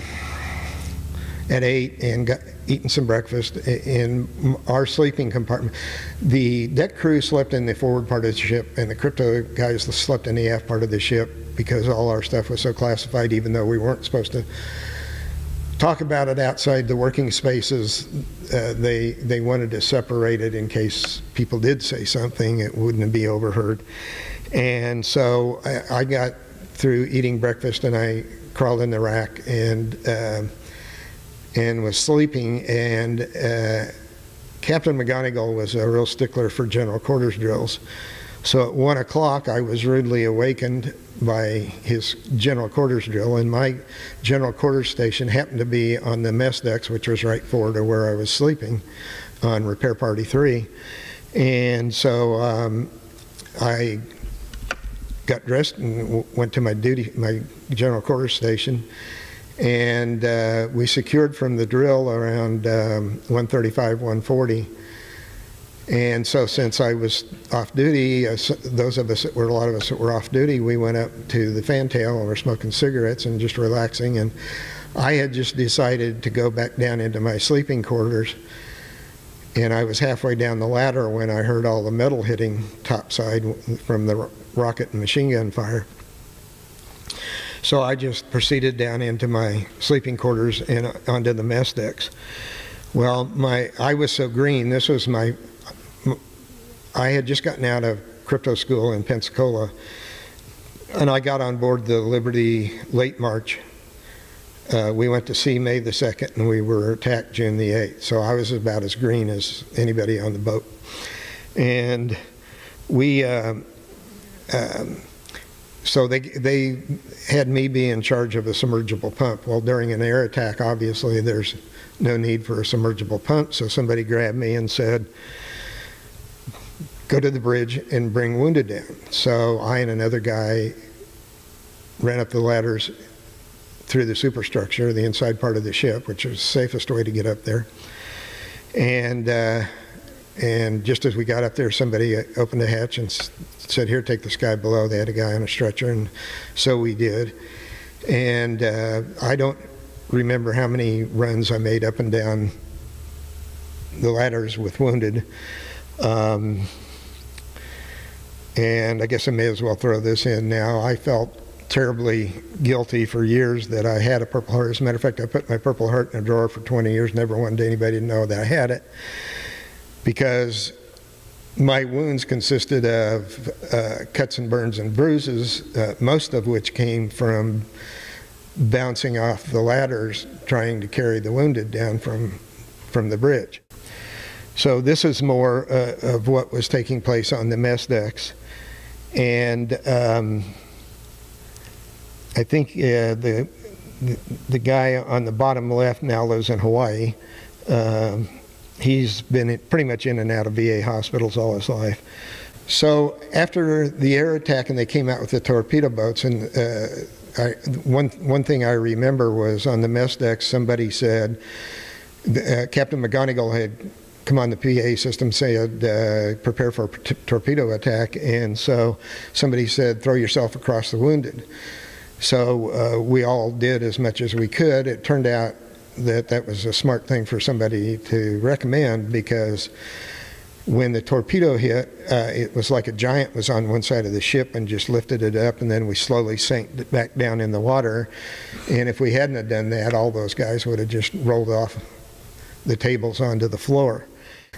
8 and got eaten some breakfast in our sleeping compartment. The deck crew slept in the forward part of the ship, and the crypto guys slept in the aft part of the ship because all our stuff was so classified, even though we weren't supposed to talk about it outside the working spaces. They wanted to separate it in case people did say something, it wouldn't be overheard. And so I got through eating breakfast, and I crawled in the rack and was sleeping, and Captain McGonigal was a real stickler for general quarters drills. So at 1 o'clock I was rudely awakened by his general quarters drill, and my general quarters station happened to be on the mess decks, which was right forward to where I was sleeping on Repair Party 3. And so I got dressed and went to my general quarters station, and we secured from the drill around 1:35, 1:40. And so since I was off duty, a lot of us that were off duty, we went up to the fantail and were smoking cigarettes and just relaxing. And I had just decided to go back down into my sleeping quarters, and I was halfway down the ladder when I heard all the metal hitting topside from the rocket and machine gun fire. So I just proceeded down into my sleeping quarters and onto the mess decks. Well, I was so green. I had just gotten out of crypto school in Pensacola, and I got on board the Liberty late March. We went to sea May the 2nd, and we were attacked June the 8th. So I was about as green as anybody on the boat. And we, so they had me be in charge of a submergible pump. Well, during an air attack, obviously, there's no need for a submergible pump. So somebody grabbed me and said, go to the bridge and bring wounded down. So I and another guy ran up the ladders through the superstructure, the inside part of the ship, which was the safest way to get up there. And just as we got up there, somebody opened a hatch and said, here, take this guy below. They had a guy on a stretcher, and so we did. And I don't remember how many runs I made up and down the ladders with wounded. And I guess I may as well throw this in now. I felt terribly guilty for years that I had a Purple Heart. As a matter of fact, I put my Purple Heart in a drawer for 20 years, never wanted anybody to know that I had it, because my wounds consisted of cuts and burns and bruises, most of which came from bouncing off the ladders trying to carry the wounded down from the bridge. So this is more of what was taking place on the mess decks. And I think the guy on the bottom left now lives in Hawaii. He's been pretty much in and out of VA hospitals all his life. So after the air attack and they came out with the torpedo boats, and one thing I remember was on the mess deck somebody said, Captain McGonigal had come on the PA system, said prepare for a torpedo attack, and so somebody said throw yourself across the wounded. So we all did as much as we could. It turned out that was a smart thing for somebody to recommend, because when the torpedo hit, it was like a giant was on one side of the ship and just lifted it up, and then we slowly sank it back down in the water. And if we hadn't have done that, all those guys would have just rolled off the tables onto the floor.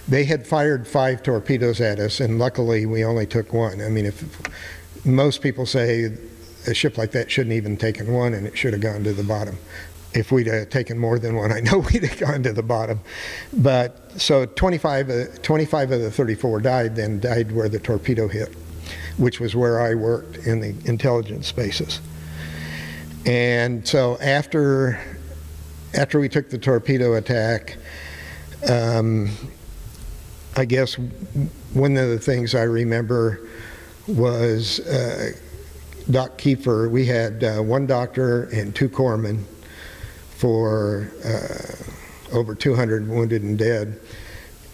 They had fired 5 torpedoes at us, and luckily we only took 1. I mean, if most people say a ship like that shouldn't even taken 1 and it should have gone to the bottom. If we'd have taken more than 1, I know we'd have gone to the bottom. But so 25 of the 34 died where the torpedo hit, which was where I worked in the intelligence spaces. And so after we took the torpedo attack, I guess one of the things I remember was Doc Kiefer. We had one doctor and 2 corpsmen for over 200 wounded and dead.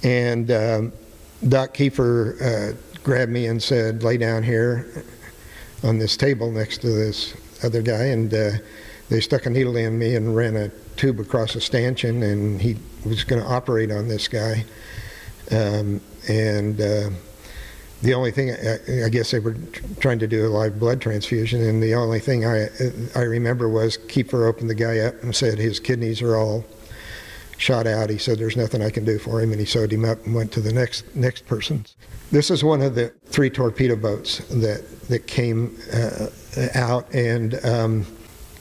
And Doc Kiefer grabbed me and said, lay down here on this table next to this other guy, and they stuck a needle in me and ran a tube across a stanchion, and he was going to operate on this guy. The only thing, I guess they were trying to do a live blood transfusion, and the only thing I remember was Kiefer opened the guy up and said his kidneys are all shot out. He said there's nothing I can do for him, and he sewed him up and went to the next person. This is one of the 3 torpedo boats that came out, and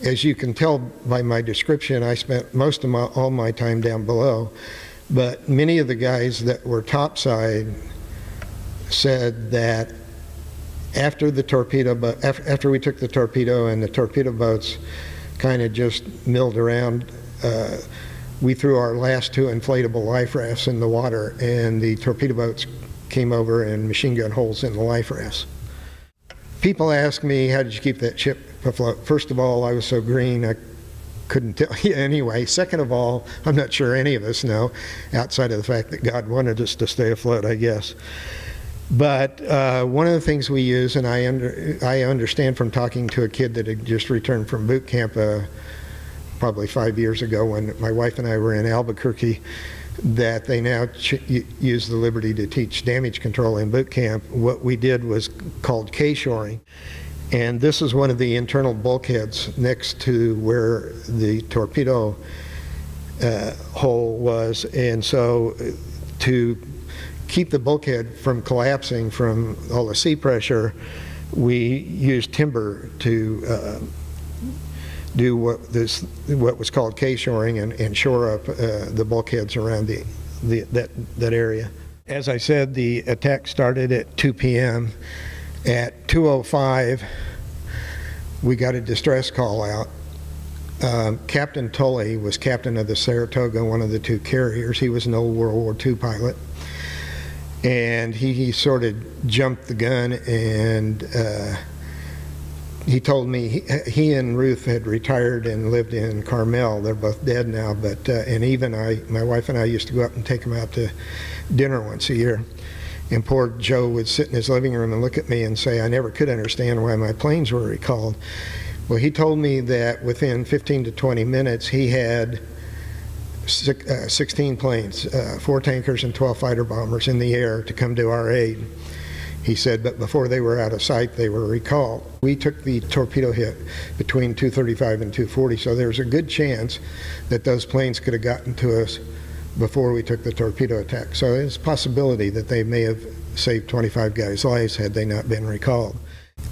as you can tell by my description, I spent most of all my time down below, but many of the guys that were topside said that after we took the torpedo and the torpedo boats kind of just milled around, we threw our last 2 inflatable life rafts in the water, and the torpedo boats came over and machine gun holes in the life rafts. People ask me, how did you keep that ship afloat? First of all, I was so green I couldn't tell you anyway. Second of all, I'm not sure any of us know, outside of the fact that God wanted us to stay afloat, I guess. But one of the things we use, and I understand from talking to a kid that had just returned from boot camp probably 5 years ago when my wife and I were in Albuquerque, that they now use the Liberty to teach damage control in boot camp. What we did was called K-shoring. And this is one of the internal bulkheads next to where the torpedo hole was. And so to keep the bulkhead from collapsing from all the sea pressure, we used timber to do what was called K-shoring and shore up the bulkheads around that area. As I said, the attack started at 2 p.m. At 2:05, we got a distress call out. Captain Tully was captain of the Saratoga, one of the 2 carriers. He was an old World War II pilot. And he sort of jumped the gun, and he told me he and Ruth had retired and lived in Carmel. They're both dead now, but and even my wife and I used to go up and take them out to dinner once a year. And poor Joe would sit in his living room and look at me and say, I never could understand why my planes were recalled. Well, he told me that within 15 to 20 minutes, he had 16 planes, 4 tankers and 12 fighter bombers in the air to come to our aid. He said, but before they were out of sight, they were recalled. We took the torpedo hit between 2:35 and 2:40, so there's a good chance that those planes could have gotten to us before we took the torpedo attack. So it's a possibility that they may have saved 25 guys' lives had they not been recalled.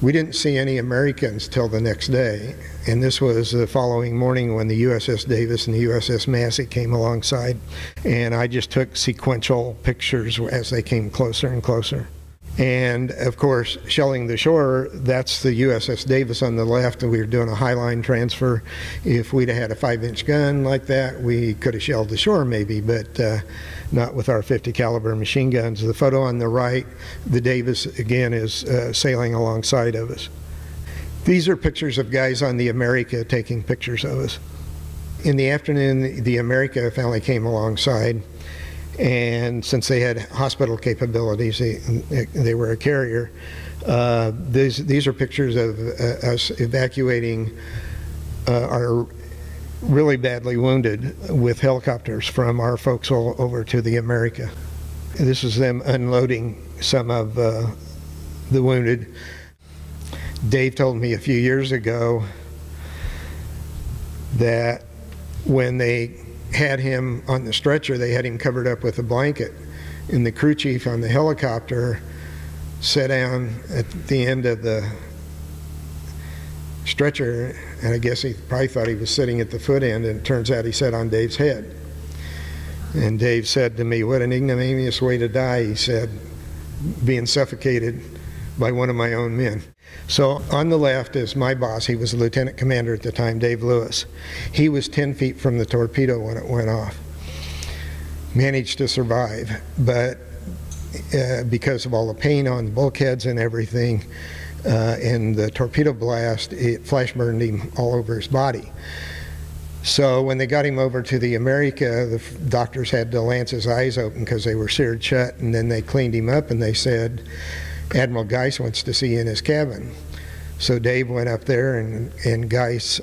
We didn't see any Americans till the next day, and this was the following morning when the USS Davis and the USS Massey came alongside, and I just took sequential pictures as they came closer and closer. And of course, shelling the shore, that's the USS Davis on the left, and we were doing a highline transfer. If we'd have had a 5-inch gun like that, we could have shelled the shore maybe, but not with our 50 caliber machine guns. The photo on the right, the Davis again is sailing alongside of us. These are pictures of guys on the America taking pictures of us. In the afternoon, the America finally came alongside. And since they had hospital capabilities, they were a carrier. These are pictures of us evacuating our really badly wounded with helicopters from our forecastle over to the America. This is them unloading some of the wounded. Dave told me a few years ago that when they had him on the stretcher, they had him covered up with a blanket, and the crew chief on the helicopter sat down at the end of the stretcher, and I guess he probably thought he was sitting at the foot end, and it turns out he sat on Dave's head. And Dave said to me, what an ignominious way to die, he said, being suffocated by one of my own men. So on the left is my boss. He was a lieutenant commander at the time, Dave Lewis. He was 10 feet from the torpedo when it went off. Managed to survive, but because of all the pain on the bulkheads and everything, and the torpedo blast, it flash burned him all over his body. So when they got him over to the America, the doctors had to lance his eyes open because they were seared shut, and then they cleaned him up and they said, Admiral Geis wants to see you in his cabin. So Dave went up there, and Geis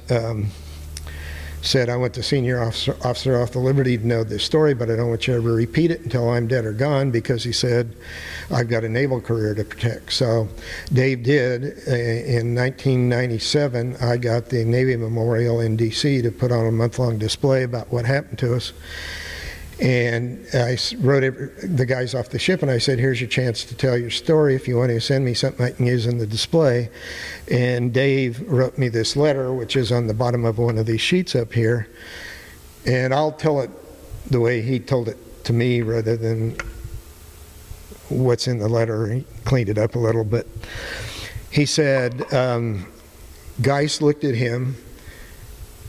said, I want the senior officer off the Liberty to know this story, but I don't want you to ever repeat it until I'm dead or gone, because he said, I've got a naval career to protect. So Dave did. In 1997, I got the Navy Memorial in D.C. to put on a month-long display about what happened to us. And I wrote the guys off the ship, and I said, here's your chance to tell your story. If you want to send me something I can use in the display. And Dave wrote me this letter, which is on the bottom of one of these sheets up here. And I'll tell it the way he told it to me rather than what's in the letter. He cleaned it up a little bit. He said, Geis looked at him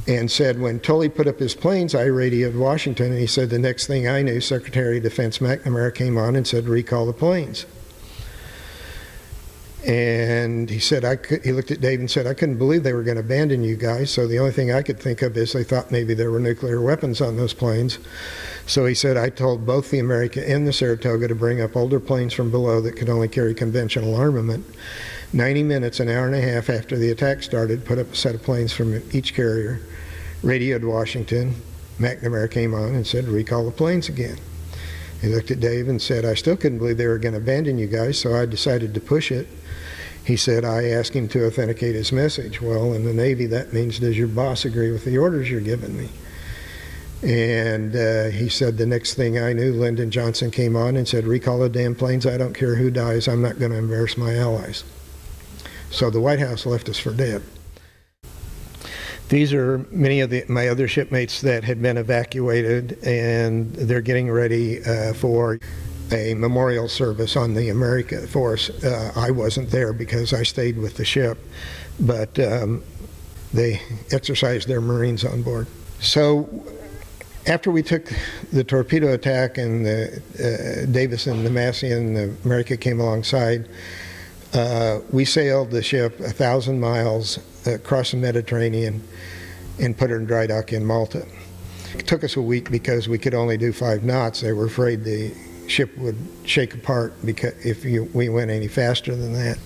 and said, when Tully put up his planes, I radioed Washington, and he said, the next thing I knew, Secretary of Defense McNamara came on and said, recall the planes. And he said, he looked at Dave and said, I couldn't believe they were going to abandon you guys, so the only thing I could think of is they thought maybe there were nuclear weapons on those planes. So he said, I told both the America and the Saratoga to bring up older planes from below that could only carry conventional armament. 90 minutes, an hour and a half after the attack started, put up a set of planes from each carrier, radioed Washington. McNamara came on and said, recall the planes again. He looked at Dave and said, I still couldn't believe they were going to abandon you guys, so I decided to push it. He said, I asked him to authenticate his message. Well, in the Navy, that means, does your boss agree with the orders you're giving me? And he said, the next thing I knew, Lyndon Johnson came on and said, recall the damn planes. I don't care who dies. I'm not going to embarrass my allies. So the White House left us for dead. These are many of my other shipmates that had been evacuated, and they're getting ready for a memorial service on the America for us. I wasn't there because I stayed with the ship, but they exercised their Marines on board. So after we took the torpedo attack and the Davis and the Massey and the America came alongside, we sailed the ship 1,000 miles across the Mediterranean and put her in dry dock in Malta. It took us a week because we could only do 5 knots. They were afraid the ship would shake apart because if we went any faster than that.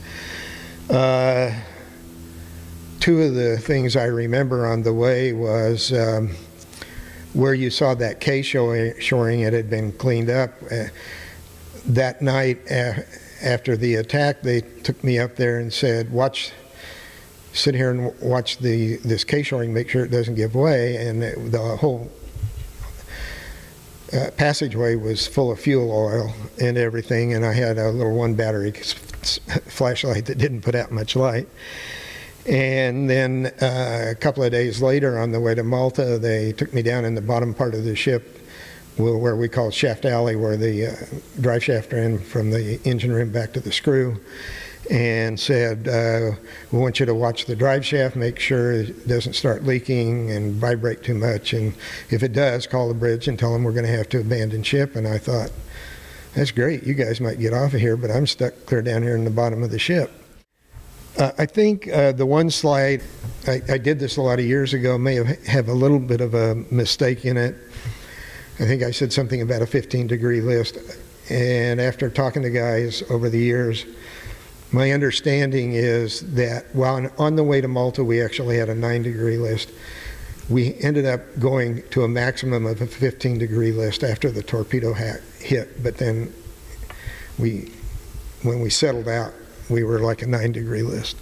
Two of the things I remember on the way was where you saw that K shoring, it had been cleaned up. That night after the attack, they took me up there and said, sit here and watch this K shoring, make sure it doesn't give way. And the whole passageway was full of fuel oil and everything, and I had a little 1-battery flashlight that didn't put out much light. And then a couple of days later, on the way to Malta, they took me down in the bottom part of the ship where we call Shaft Alley, where the drive shaft ran from the engine room back to the screw, and said, we want you to watch the drive shaft, make sure it doesn't start leaking and vibrate too much, and if it does, call the bridge and tell them we're going to have to abandon ship. And I thought, that's great, you guys might get off of here, but I'm stuck clear down here in the bottom of the ship. I think the one slide, I did this a lot of years ago, may have a little bit of a mistake in it. I think I said something about a 15-degree list, and after talking to guys over the years, my understanding is that while on the way to Malta, we actually had a 9-degree list. We ended up going to a maximum of a 15-degree list after the torpedo hit, but then when we settled out, we were like a 9-degree list.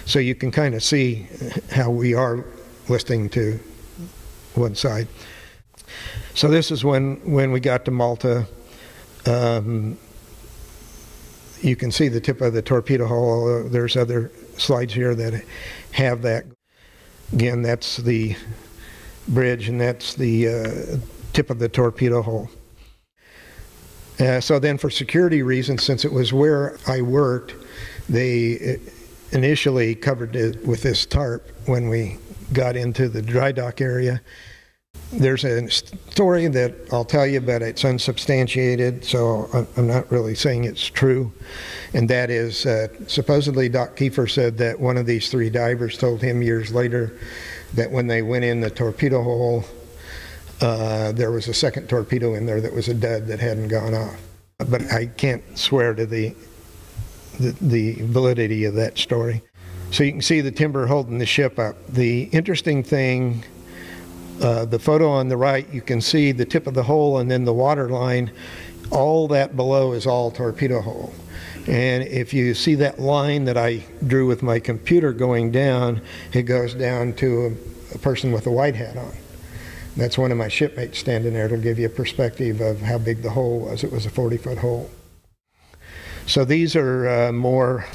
So you can kind of see how we are listing to one side. So this is when we got to Malta. You can see the tip of the torpedo hull. There's other slides here that have that. Again, that's the bridge, and that's the tip of the torpedo hull. So then for security reasons, since it was where I worked, They initially covered it with this tarp when we got into the dry dock area. There's a story that I'll tell you, but it's unsubstantiated, so I'm not really saying it's true. And that is, supposedly Doc Kiefer said that one of these three divers told him years later that when they went in the torpedo hole, there was a second torpedo in there that was a dud that hadn't gone off. But I can't swear to the validity of that story. So you can see the timber holding the ship up. The interesting thing, the photo on the right, you can see the tip of the hole and then the water line. All that below is all torpedo hole. And if you see that line that I drew with my computer going down, it goes down to a person with a white hat on. That's one of my shipmates standing there to give you a perspective of how big the hole was. It was a 40-foot hole. So these are more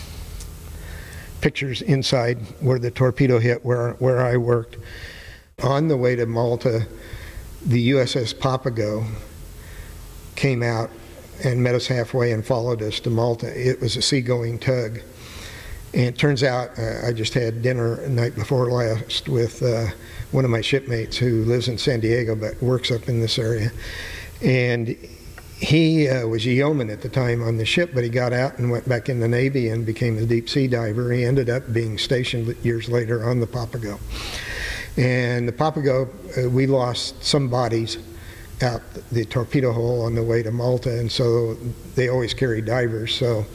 pictures inside where the torpedo hit, where I worked. On the way to Malta, the USS Papago came out and met us halfway and followed us to Malta. It was a seagoing tug. And it turns out I just had dinner the night before last with one of my shipmates who lives in San Diego but works up in this area. And he was a yeoman at the time on the ship, but he got out and went back in the Navy and became a deep sea diver. He ended up being stationed years later on the Papago. And the Papago, we lost some bodies out the torpedo hole on the way to Malta, and so they always carry divers. So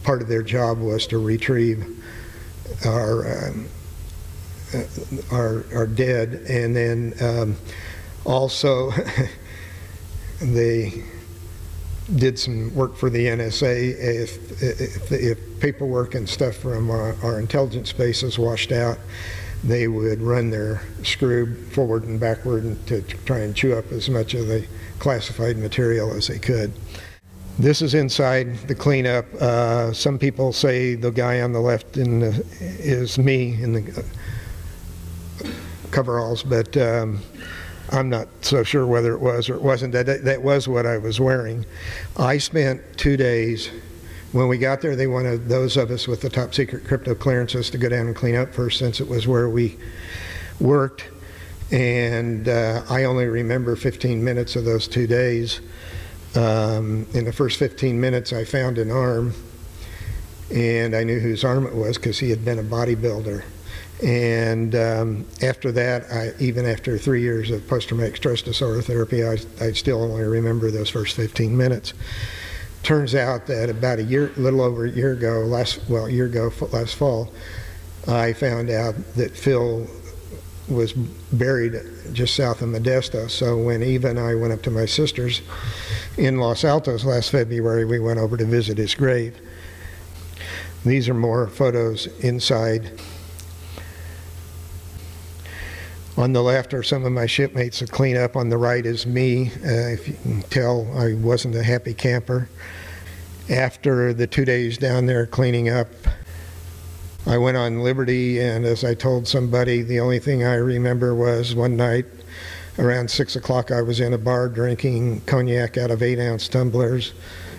part of their job was to retrieve our dead, and then also they did some work for the NSA. If paperwork and stuff from our intelligence bases washed out, they would run their screw forward and backward to try and chew up as much of the classified material as they could. This is inside the cleanup. Some people say the guy on the left is me in the coveralls, but I'm not so sure whether it was or it wasn't. That was what I was wearing. I spent 2 days. When we got there, they wanted those of us with the top secret crypto clearances to go down and clean up first, since it was where we worked. And I only remember 15 minutes of those 2 days. In the first 15 minutes, I found an arm, and I knew whose arm it was because he had been a bodybuilder. And after that, even after 3 years of post-traumatic stress disorder therapy, I still only remember those first 15 minutes. Turns out that about a little over a year ago, last fall, I found out that Phil was buried just south of Modesto. So when Eva and I went up to my sister's in Los Altos last February, we went over to visit his grave. These are more photos inside. On the left are some of my shipmates that clean up. On the right is me. If you can tell, I wasn't a happy camper. After the 2 days down there cleaning up, I went on Liberty, and as I told somebody, the only thing I remember was one night around 6 o'clock I was in a bar drinking cognac out of 8-ounce tumblers,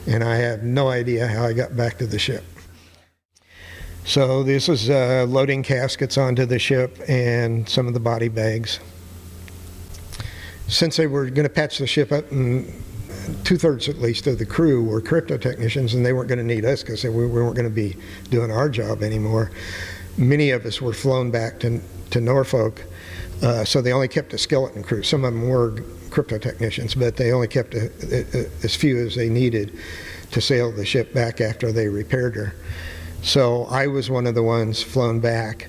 and I have no idea how I got back to the ship. So this is loading caskets onto the ship and some of the body bags. Since they were going to patch the ship up, and 2/3 at least of the crew were crypto technicians, and they weren't going to need us because we weren't going to be doing our job anymore. Many of us were flown back to Norfolk, so they only kept a skeleton crew. Some of them were crypto technicians, but they only kept as few as they needed to sail the ship back after they repaired her. So I was one of the ones flown back.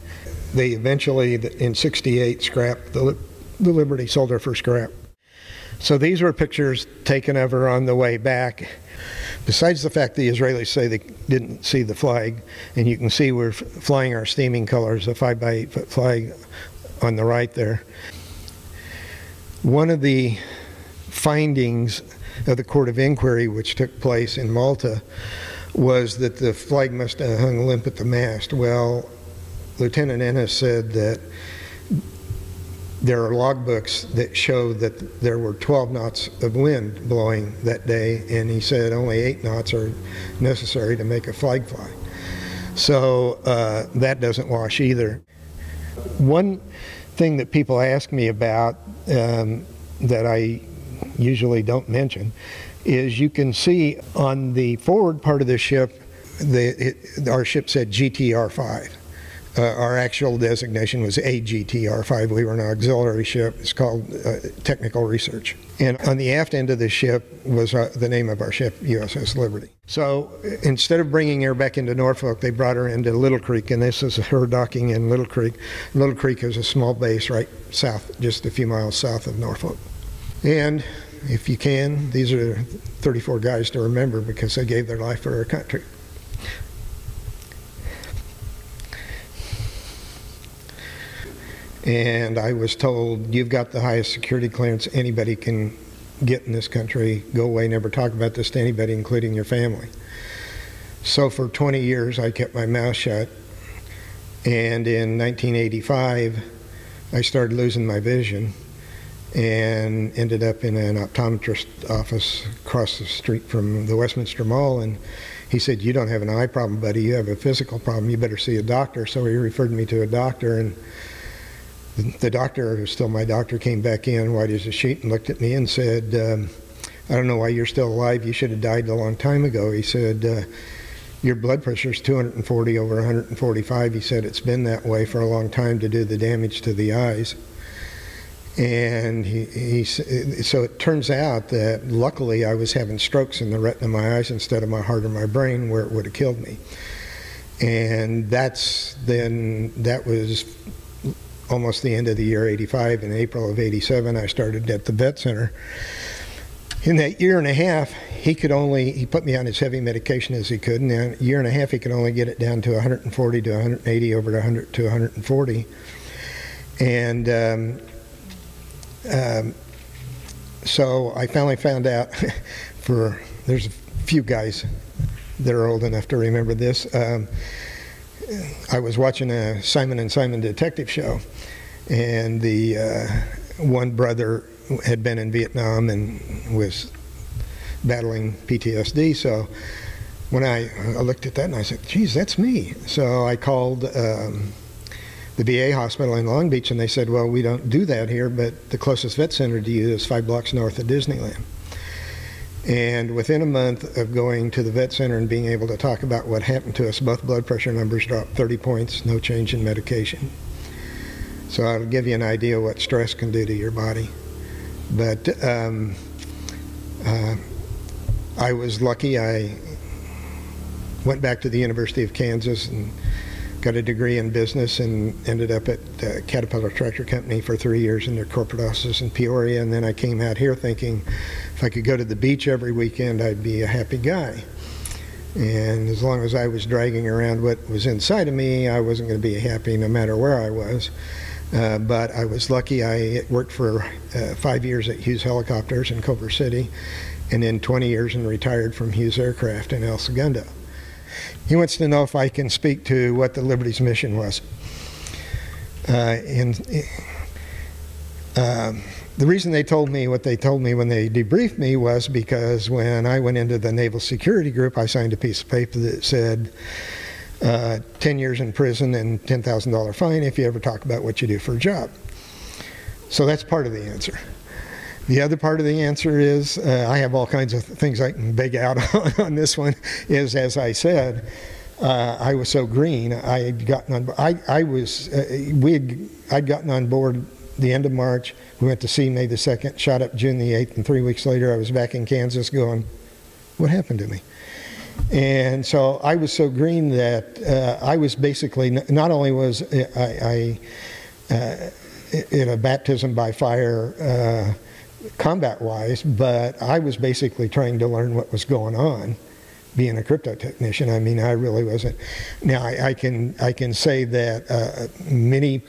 They eventually, in '68, scrapped the Liberty, sold her for scrap. So these were pictures taken of her on the way back. Besides the fact the Israelis say they didn't see the flag, and you can see we're flying our steaming colors, a 5-by-8-foot flag on the right there. One of the findings of the Court of Inquiry, which took place in Malta, was that the flag must have hung limp at the mast. Well, Lieutenant Ennis said that there are logbooks that show that there were 12 knots of wind blowing that day, and he said only 8 knots are necessary to make a flag fly. So that doesn't wash either. One thing that people ask me about that I usually don't mention is you can see on the forward part of the ship, our ship said GTR-5. Our actual designation was AGTR-5. We were an auxiliary ship. It's called Technical Research. And on the aft end of the ship was the name of our ship, USS Liberty. So instead of bringing her back into Norfolk, they brought her into Little Creek, and this is her docking in Little Creek. Little Creek is a small base right south, just a few miles south of Norfolk. And if you can, these are 34 guys to remember because they gave their life for our country. And I was told, you've got the highest security clearance anybody can get in this country. Go away, never talk about this to anybody, including your family. So for 20 years, I kept my mouth shut. And in 1985, I started losing my vision and ended up in an optometrist office across the street from the Westminster Mall. And he said, you don't have an eye problem, buddy. You have a physical problem. You better see a doctor. So he referred me to a doctor. And the doctor, who's still my doctor, came back in, white as a sheet, and looked at me and said, I don't know why you're still alive. You should have died a long time ago. He said, your blood pressure is 240 over 145. He said, it's been that way for a long time to do the damage to the eyes. And so it turns out that luckily I was having strokes in the retina of my eyes instead of my heart or my brain, where it would have killed me. And that was almost the end of the year 85. In April of 87, I started at the vet center. In that year and a half, he put me on as heavy medication as he could, and in a year and a half he could only get it down to 140 to 180 over 100 to 140. And so I finally found out, there's a few guys that are old enough to remember this. I was watching a Simon & Simon detective show, and the one brother had been in Vietnam and was battling PTSD. So when I looked at that and I said, geez, that's me. So I called the VA hospital in Long Beach, and they said, well, we don't do that here, but the closest vet center to you is 5 blocks north of Disneyland. And within a month of going to the vet center and being able to talk about what happened to us, both blood pressure numbers dropped 30 points, no change in medication. So I'll give you an idea what stress can do to your body. But I was lucky. I went back to the University of Kansas and got a degree in business and ended up at Caterpillar Tractor Company for 3 years in their corporate offices in Peoria. And then I came out here thinking if I could go to the beach every weekend, I'd be a happy guy. And as long as I was dragging around what was inside of me, I wasn't going to be happy no matter where I was. But I was lucky. I worked for 5 years at Hughes Helicopters in Culver City, and then 20 years and retired from Hughes Aircraft in El Segundo. He wants to know if I can speak to what the Liberty's mission was. The reason they told me what they told me when they debriefed me was because when I went into the Naval Security Group, I signed a piece of paper that said 10 years in prison and $10,000 fine if you ever talk about what you do for a job. So that's part of the answer. The other part of the answer is, I have all kinds of things I can beg out on this one, is, as I said, I was so green. I had gotten on, I'd gotten on board the end of March. We went to sea May the 2nd, shot up June the 8th, and 3 weeks later I was back in Kansas going, what happened to me? And so I was so green that I was basically, not only was I in a baptism by fire combat-wise, but I was basically trying to learn what was going on, being a crypto technician. I mean, I really wasn't. Now, I can say that many.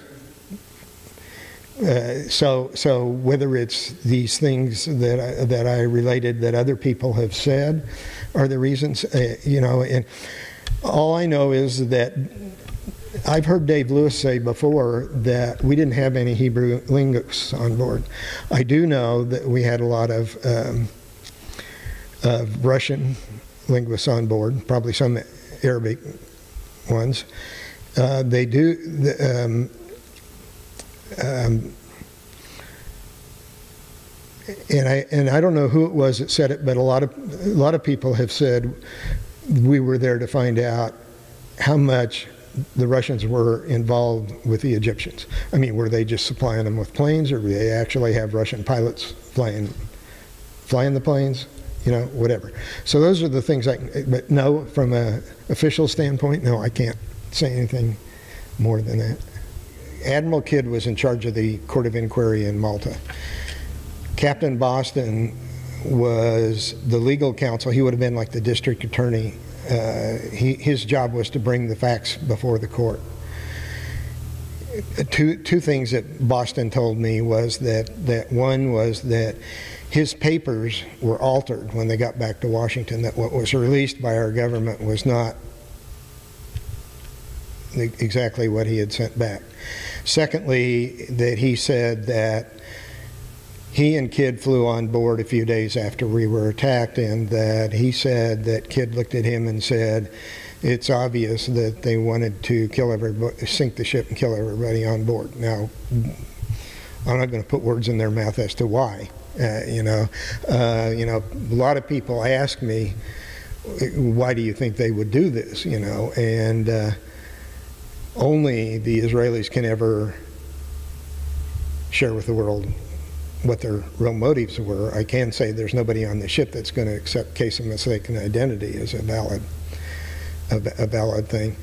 So whether it's these things that I related that other people have said, are the reasons, you know, and all I know is that I've heard Dave Lewis say before that we didn't have any Hebrew linguists on board. I do know that we had a lot of Russian linguists on board, probably some Arabic ones. They do. And I don't know who it was that said it, but a lot of people have said we were there to find out how much the Russians were involved with the Egyptians. I mean, were they just supplying them with planes, or did they actually have Russian pilots flying the planes? You know, whatever. So those are the things but no, from an official standpoint, no, I can't say anything more than that. Admiral Kidd was in charge of the Court of Inquiry in Malta. Captain Boston was the legal counsel. He would have been like the district attorney. His job was to bring the facts before the court. Two things that Boston told me was that one was that his papers were altered when they got back to Washington, that what was released by our government was not exactly what he had sent back. Secondly, that he said that he and Kidd flew on board a few days after we were attacked, and that he said that Kidd looked at him and said, it's obvious that they wanted to kill everybody, sink the ship and kill everybody on board. Now, I'm not going to put words in their mouth as to why. A lot of people ask me, why do you think they would do this? And only the Israelis can ever share with the world what their real motives were. I can say there's nobody on the ship that's going to accept case of mistaken identity as a valid thing.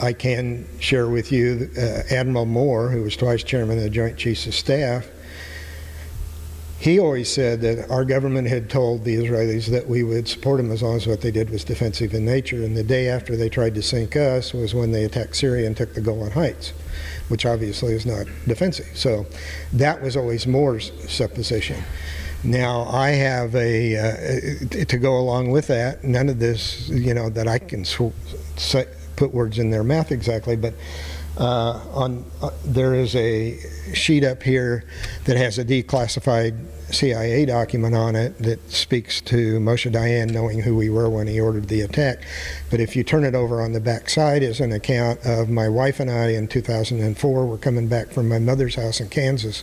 I can share with you Admiral Moore, who was twice chairman of the Joint Chiefs of Staff. He always said that our government had told the Israelis that we would support them as long as what they did was defensive in nature. And the day after they tried to sink us was when they attacked Syria and took the Golan Heights, which obviously is not defensive. So that was always Moore's supposition. Now, I have to go along with that, none of this, that I can put words in their mouth exactly, but there is a sheet up here that has a declassified CIA document on it that speaks to Moshe Dayan knowing who we were when he ordered the attack. But if you turn it over on the back side is an account of my wife and I in 2004. We're coming back from my mother's house in Kansas,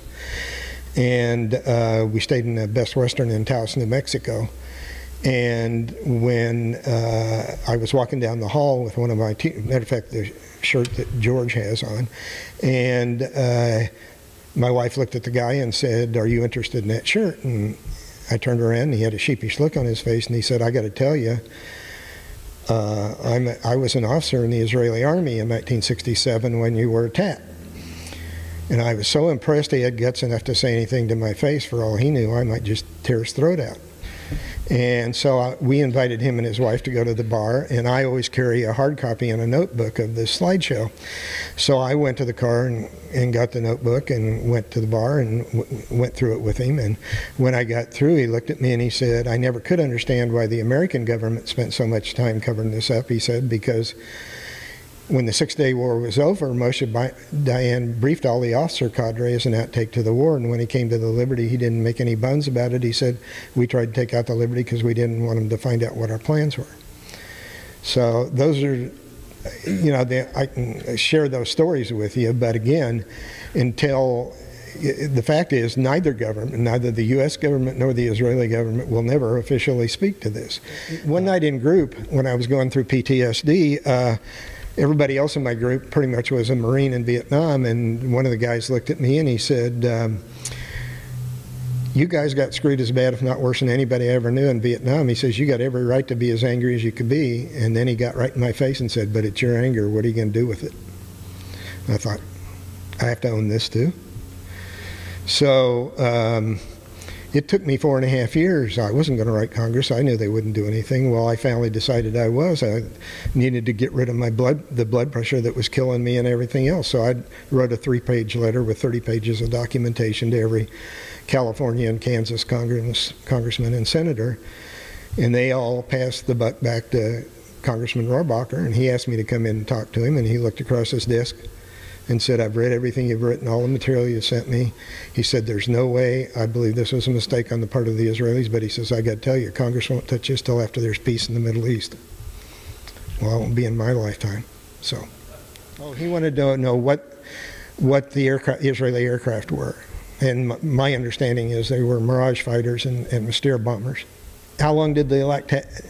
and we stayed in the Best Western in Taos, New Mexico. And when I was walking down the hall with one of my matter of fact, the shirt that George has on, and my wife looked at the guy and said, "Are you interested in that shirt?" And I turned around and he had a sheepish look on his face, and he said, "I got to tell you, I was an officer in the Israeli army in 1967 when you were attacked." And I was so impressed he had guts enough to say anything to my face. For all he knew, I might just tear his throat out. And so we invited him and his wife to go to the bar, and I always carry a hard copy and a notebook of this slideshow. So I went to the car and got the notebook and went to the bar and went through it with him. And when I got through, he looked at me and he said, "I never could understand why the American government spent so much time covering this up." He said, "Because when the Six-Day War was over, Moshe Dayan briefed all the officer cadre as an outtake to the war, and when he came to the Liberty, he didn't make any bones about it. He said, we tried to take out the Liberty because we didn't want them to find out what our plans were." So those are, I can share those stories with you, but again, the fact is neither government, neither the U.S. government nor the Israeli government will never officially speak to this. One night in group, when I was going through PTSD, everybody else in my group pretty much was a Marine in Vietnam, and one of the guys looked at me and he said, "You guys got screwed as bad, if not worse, than anybody I ever knew in Vietnam." He says, "You got every right to be as angry as you could be." And then he got right in my face and said, "But it's your anger. What are you going to do with it?" And I thought, I have to own this too. So it took me 4.5 years. I wasn't going to write Congress. I knew they wouldn't do anything. Well, I finally decided I needed to get rid of the blood pressure that was killing me and everything else. So I wrote a 3-page letter with 30 pages of documentation to every California and Kansas congressman and senator, and they all passed the buck back to Congressman Rohrabacher, and he asked me to come in and talk to him, and he looked across his desk and said, I've read everything you've written, all the material you sent me. He said, there's no way, I believe this was a mistake on the part of the Israelis, but he says, I got to tell you, Congress won't touch this till after there's peace in the Middle East. Well, it won't be in my lifetime. So, he wanted to know what the Israeli aircraft were. And my understanding is they were Mirage fighters and Mystere bombers. How long did the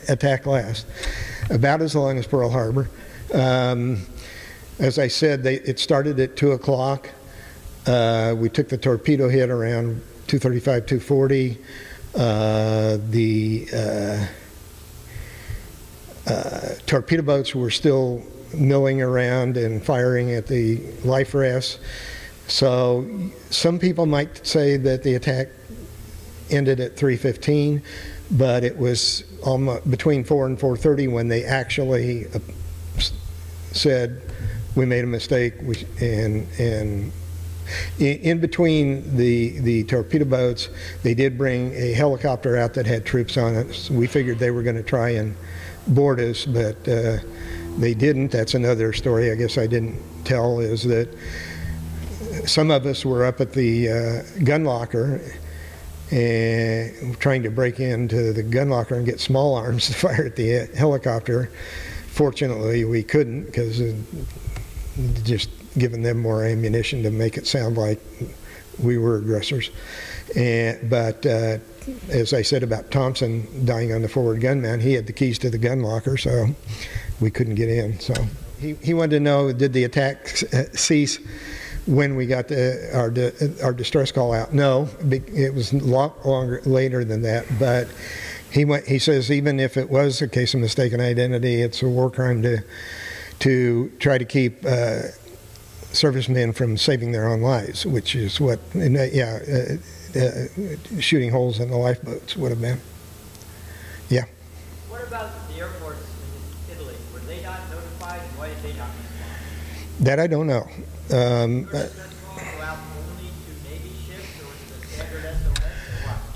attack last? About as long as Pearl Harbor. As I said, it started at 2 o'clock. We took the torpedo hit around 2:35, 2:40. The torpedo boats were still milling around and firing at the life rafts. So some people might say that the attack ended at 3:15, but it was almost between 4 and 4:30 when they actually said, we made a mistake, and in between the torpedo boats, they did bring a helicopter out that had troops on it. So we figured they were going to try and board us, but they didn't. That's another story I guess I didn't tell, is that some of us were up at the gun locker and trying to break into the gun locker and get small arms to fire at the helicopter. Fortunately, we couldn't, because just giving them more ammunition to make it sound like we were aggressors. But as I said about Thompson dying on the forward gunman, he had the keys to the gun locker, so we couldn't get in. So he wanted to know, did the attack cease when we got our distress call out? No, it was a lot longer later than that. But he says even if it was a case of mistaken identity, it's a war crime to try to keep servicemen from saving their own lives, which is what, shooting holes in the lifeboats would have been. Yeah.
What about the Air Force in Italy? Were they not notified, and why did they not respond?
That I don't know.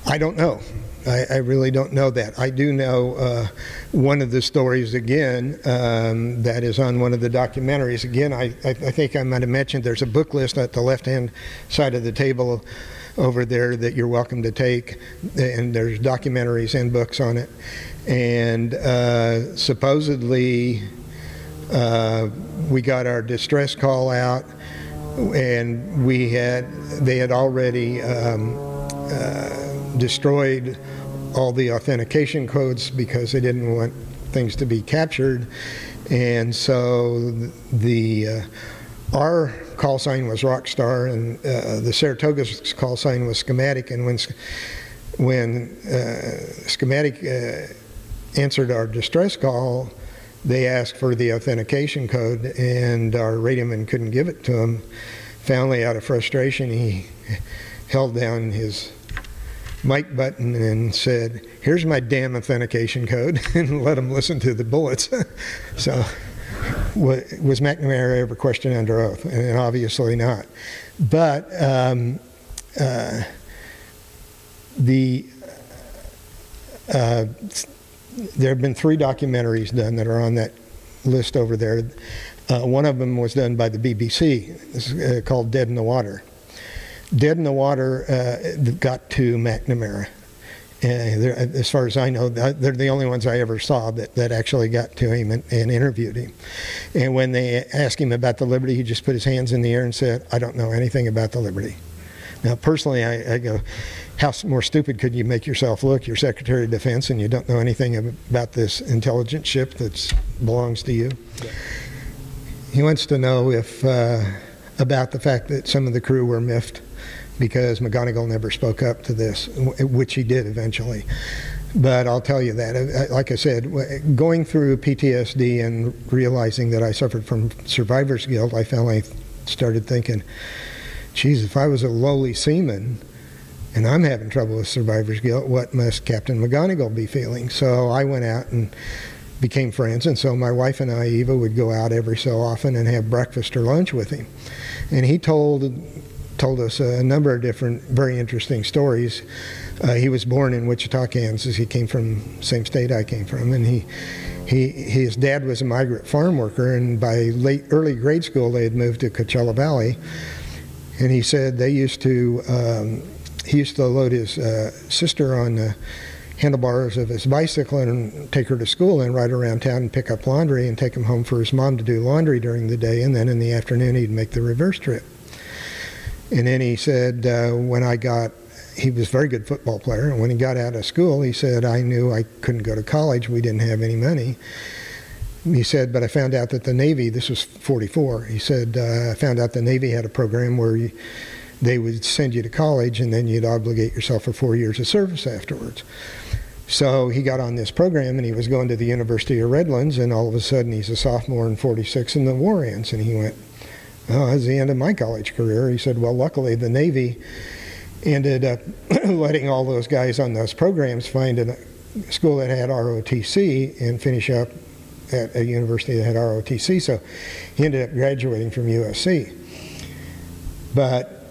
I don't know. I really don't know that. I do know one of the stories, again, that is on one of the documentaries. Again, I think I might have mentioned there's a book list at the left-hand side of the table over there that you're welcome to take, and there's documentaries and books on it. And supposedly we got our distress call out, and they had already destroyed all the authentication codes because they didn't want things to be captured. And so our call sign was Rockstar, and the Saratoga's call sign was Schematic. And when Schematic answered our distress call, they asked for the authentication code, and our radioman couldn't give it to him. Finally, out of frustration, he held down his mic button and said, here's my damn authentication code, and let him listen to the bullets. So was McNamara ever questioned under oath? And obviously not. But there have been 3 documentaries done that are on that list over there. One of them was done by the BBC. It's called Dead in the Water. Dead in the Water got to McNamara. As far as I know, they're the only ones I ever saw that actually got to him and interviewed him. And when they asked him about the Liberty, he just put his hands in the air and said, I don't know anything about the Liberty. Now, personally, I go, how more stupid could you make yourself look? You're Secretary of Defense and you don't know anything about this intelligence ship that belongs to you. Yeah. He wants to know if about the fact that some of the crew were miffed because McGonigal never spoke up to this, which he did eventually. But I'll tell you that, like I said, going through PTSD and realizing that I suffered from survivor's guilt, I finally started thinking, geez, if I was a lowly seaman and I'm having trouble with survivor's guilt, what must Captain McGonigal be feeling? So I went out and became friends, and so my wife and I, Eva, would go out every so often and have breakfast or lunch with him. And he told told us a number of different very interesting stories. He was born in Wichita, Kansas. He came from the same state I came from, and his dad was a migrant farm worker, and by early grade school they had moved to Coachella Valley. And he said they used to, he used to load his sister on the handlebars of his bicycle and take her to school and ride around town and pick up laundry and take him home for his mom to do laundry during the day, and then in the afternoon he'd make the reverse trip. And then he said, he was a very good football player, and when he got out of school, he said, I knew I couldn't go to college, we didn't have any money. He said, but I found out that the Navy, this was 44, he said, I found out the Navy had a program where they would send you to college and then you'd obligate yourself for 4 years of service afterwards. So he got on this program and he was going to the University of Redlands, and all of a sudden he's a sophomore in 46 and the war ends, and he went, oh, that's the end of my college career. He said, well, luckily the Navy ended up letting all those guys on those programs find a school that had ROTC and finish up at a university that had ROTC, so he ended up graduating from USC. But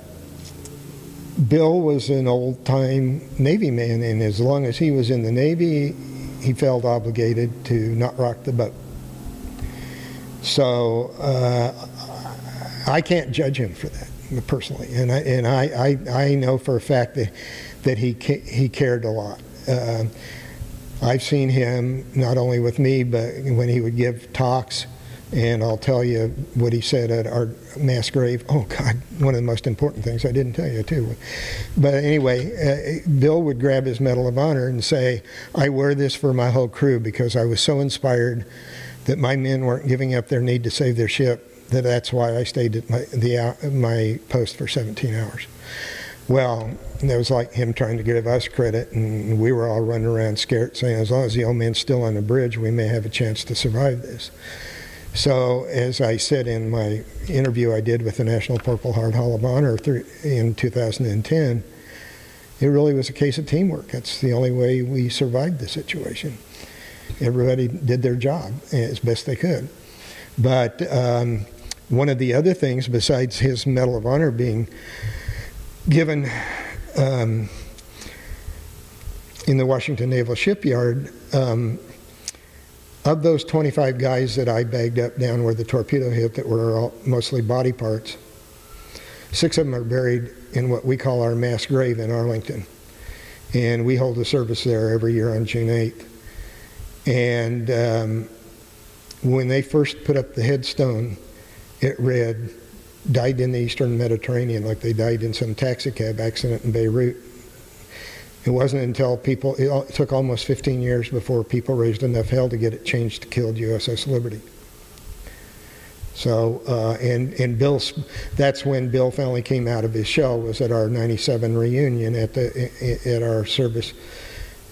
Bill was an old-time Navy man, and as long as he was in the Navy, he felt obligated to not rock the boat. So I can't judge him for that personally, and I know for a fact that he cared a lot. I've seen him not only with me, but when he would give talks, and I'll tell you what he said at our mass grave. Oh God, one of the most important things I didn't tell you too. But anyway, Bill would grab his Medal of Honor and say, I wear this for my whole crew because I was so inspired that my men weren't giving up their need to save their ship, that's why I stayed at my post for 17 hours. Well, that was like him trying to give us credit, and we were all running around scared, saying, as long as the old man's still on the bridge, we may have a chance to survive this. So, as I said in my interview I did with the National Purple Heart Hall of Honor in 2010, it really was a case of teamwork. That's the only way we survived the situation. Everybody did their job as best they could. But one of the other things, besides his Medal of Honor being given in the Washington Naval Shipyard, of those 25 guys that I bagged up down where the torpedo hit that were all mostly body parts, 6 of them are buried in what we call our mass grave in Arlington. And we hold a service there every year on June 8th. And when they first put up the headstone, it read, died in the Eastern Mediterranean, like they died in some taxi cab accident in Beirut. It wasn't until it took almost 15 years before people raised enough hell to get it changed to killed Uss Liberty. So, and that's when Bill finally came out of his shell, was at our 97 reunion at our service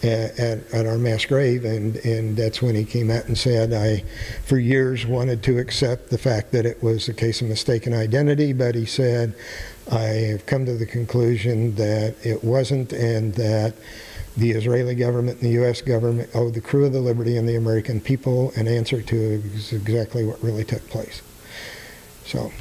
at our mass grave, and that's when he came out and said, I, for years, wanted to accept the fact that it was a case of mistaken identity, but he said, I have come to the conclusion that it wasn't, and that the Israeli government and the U.S. government owe the crew of the Liberty and the American people an answer to exactly what really took place. So.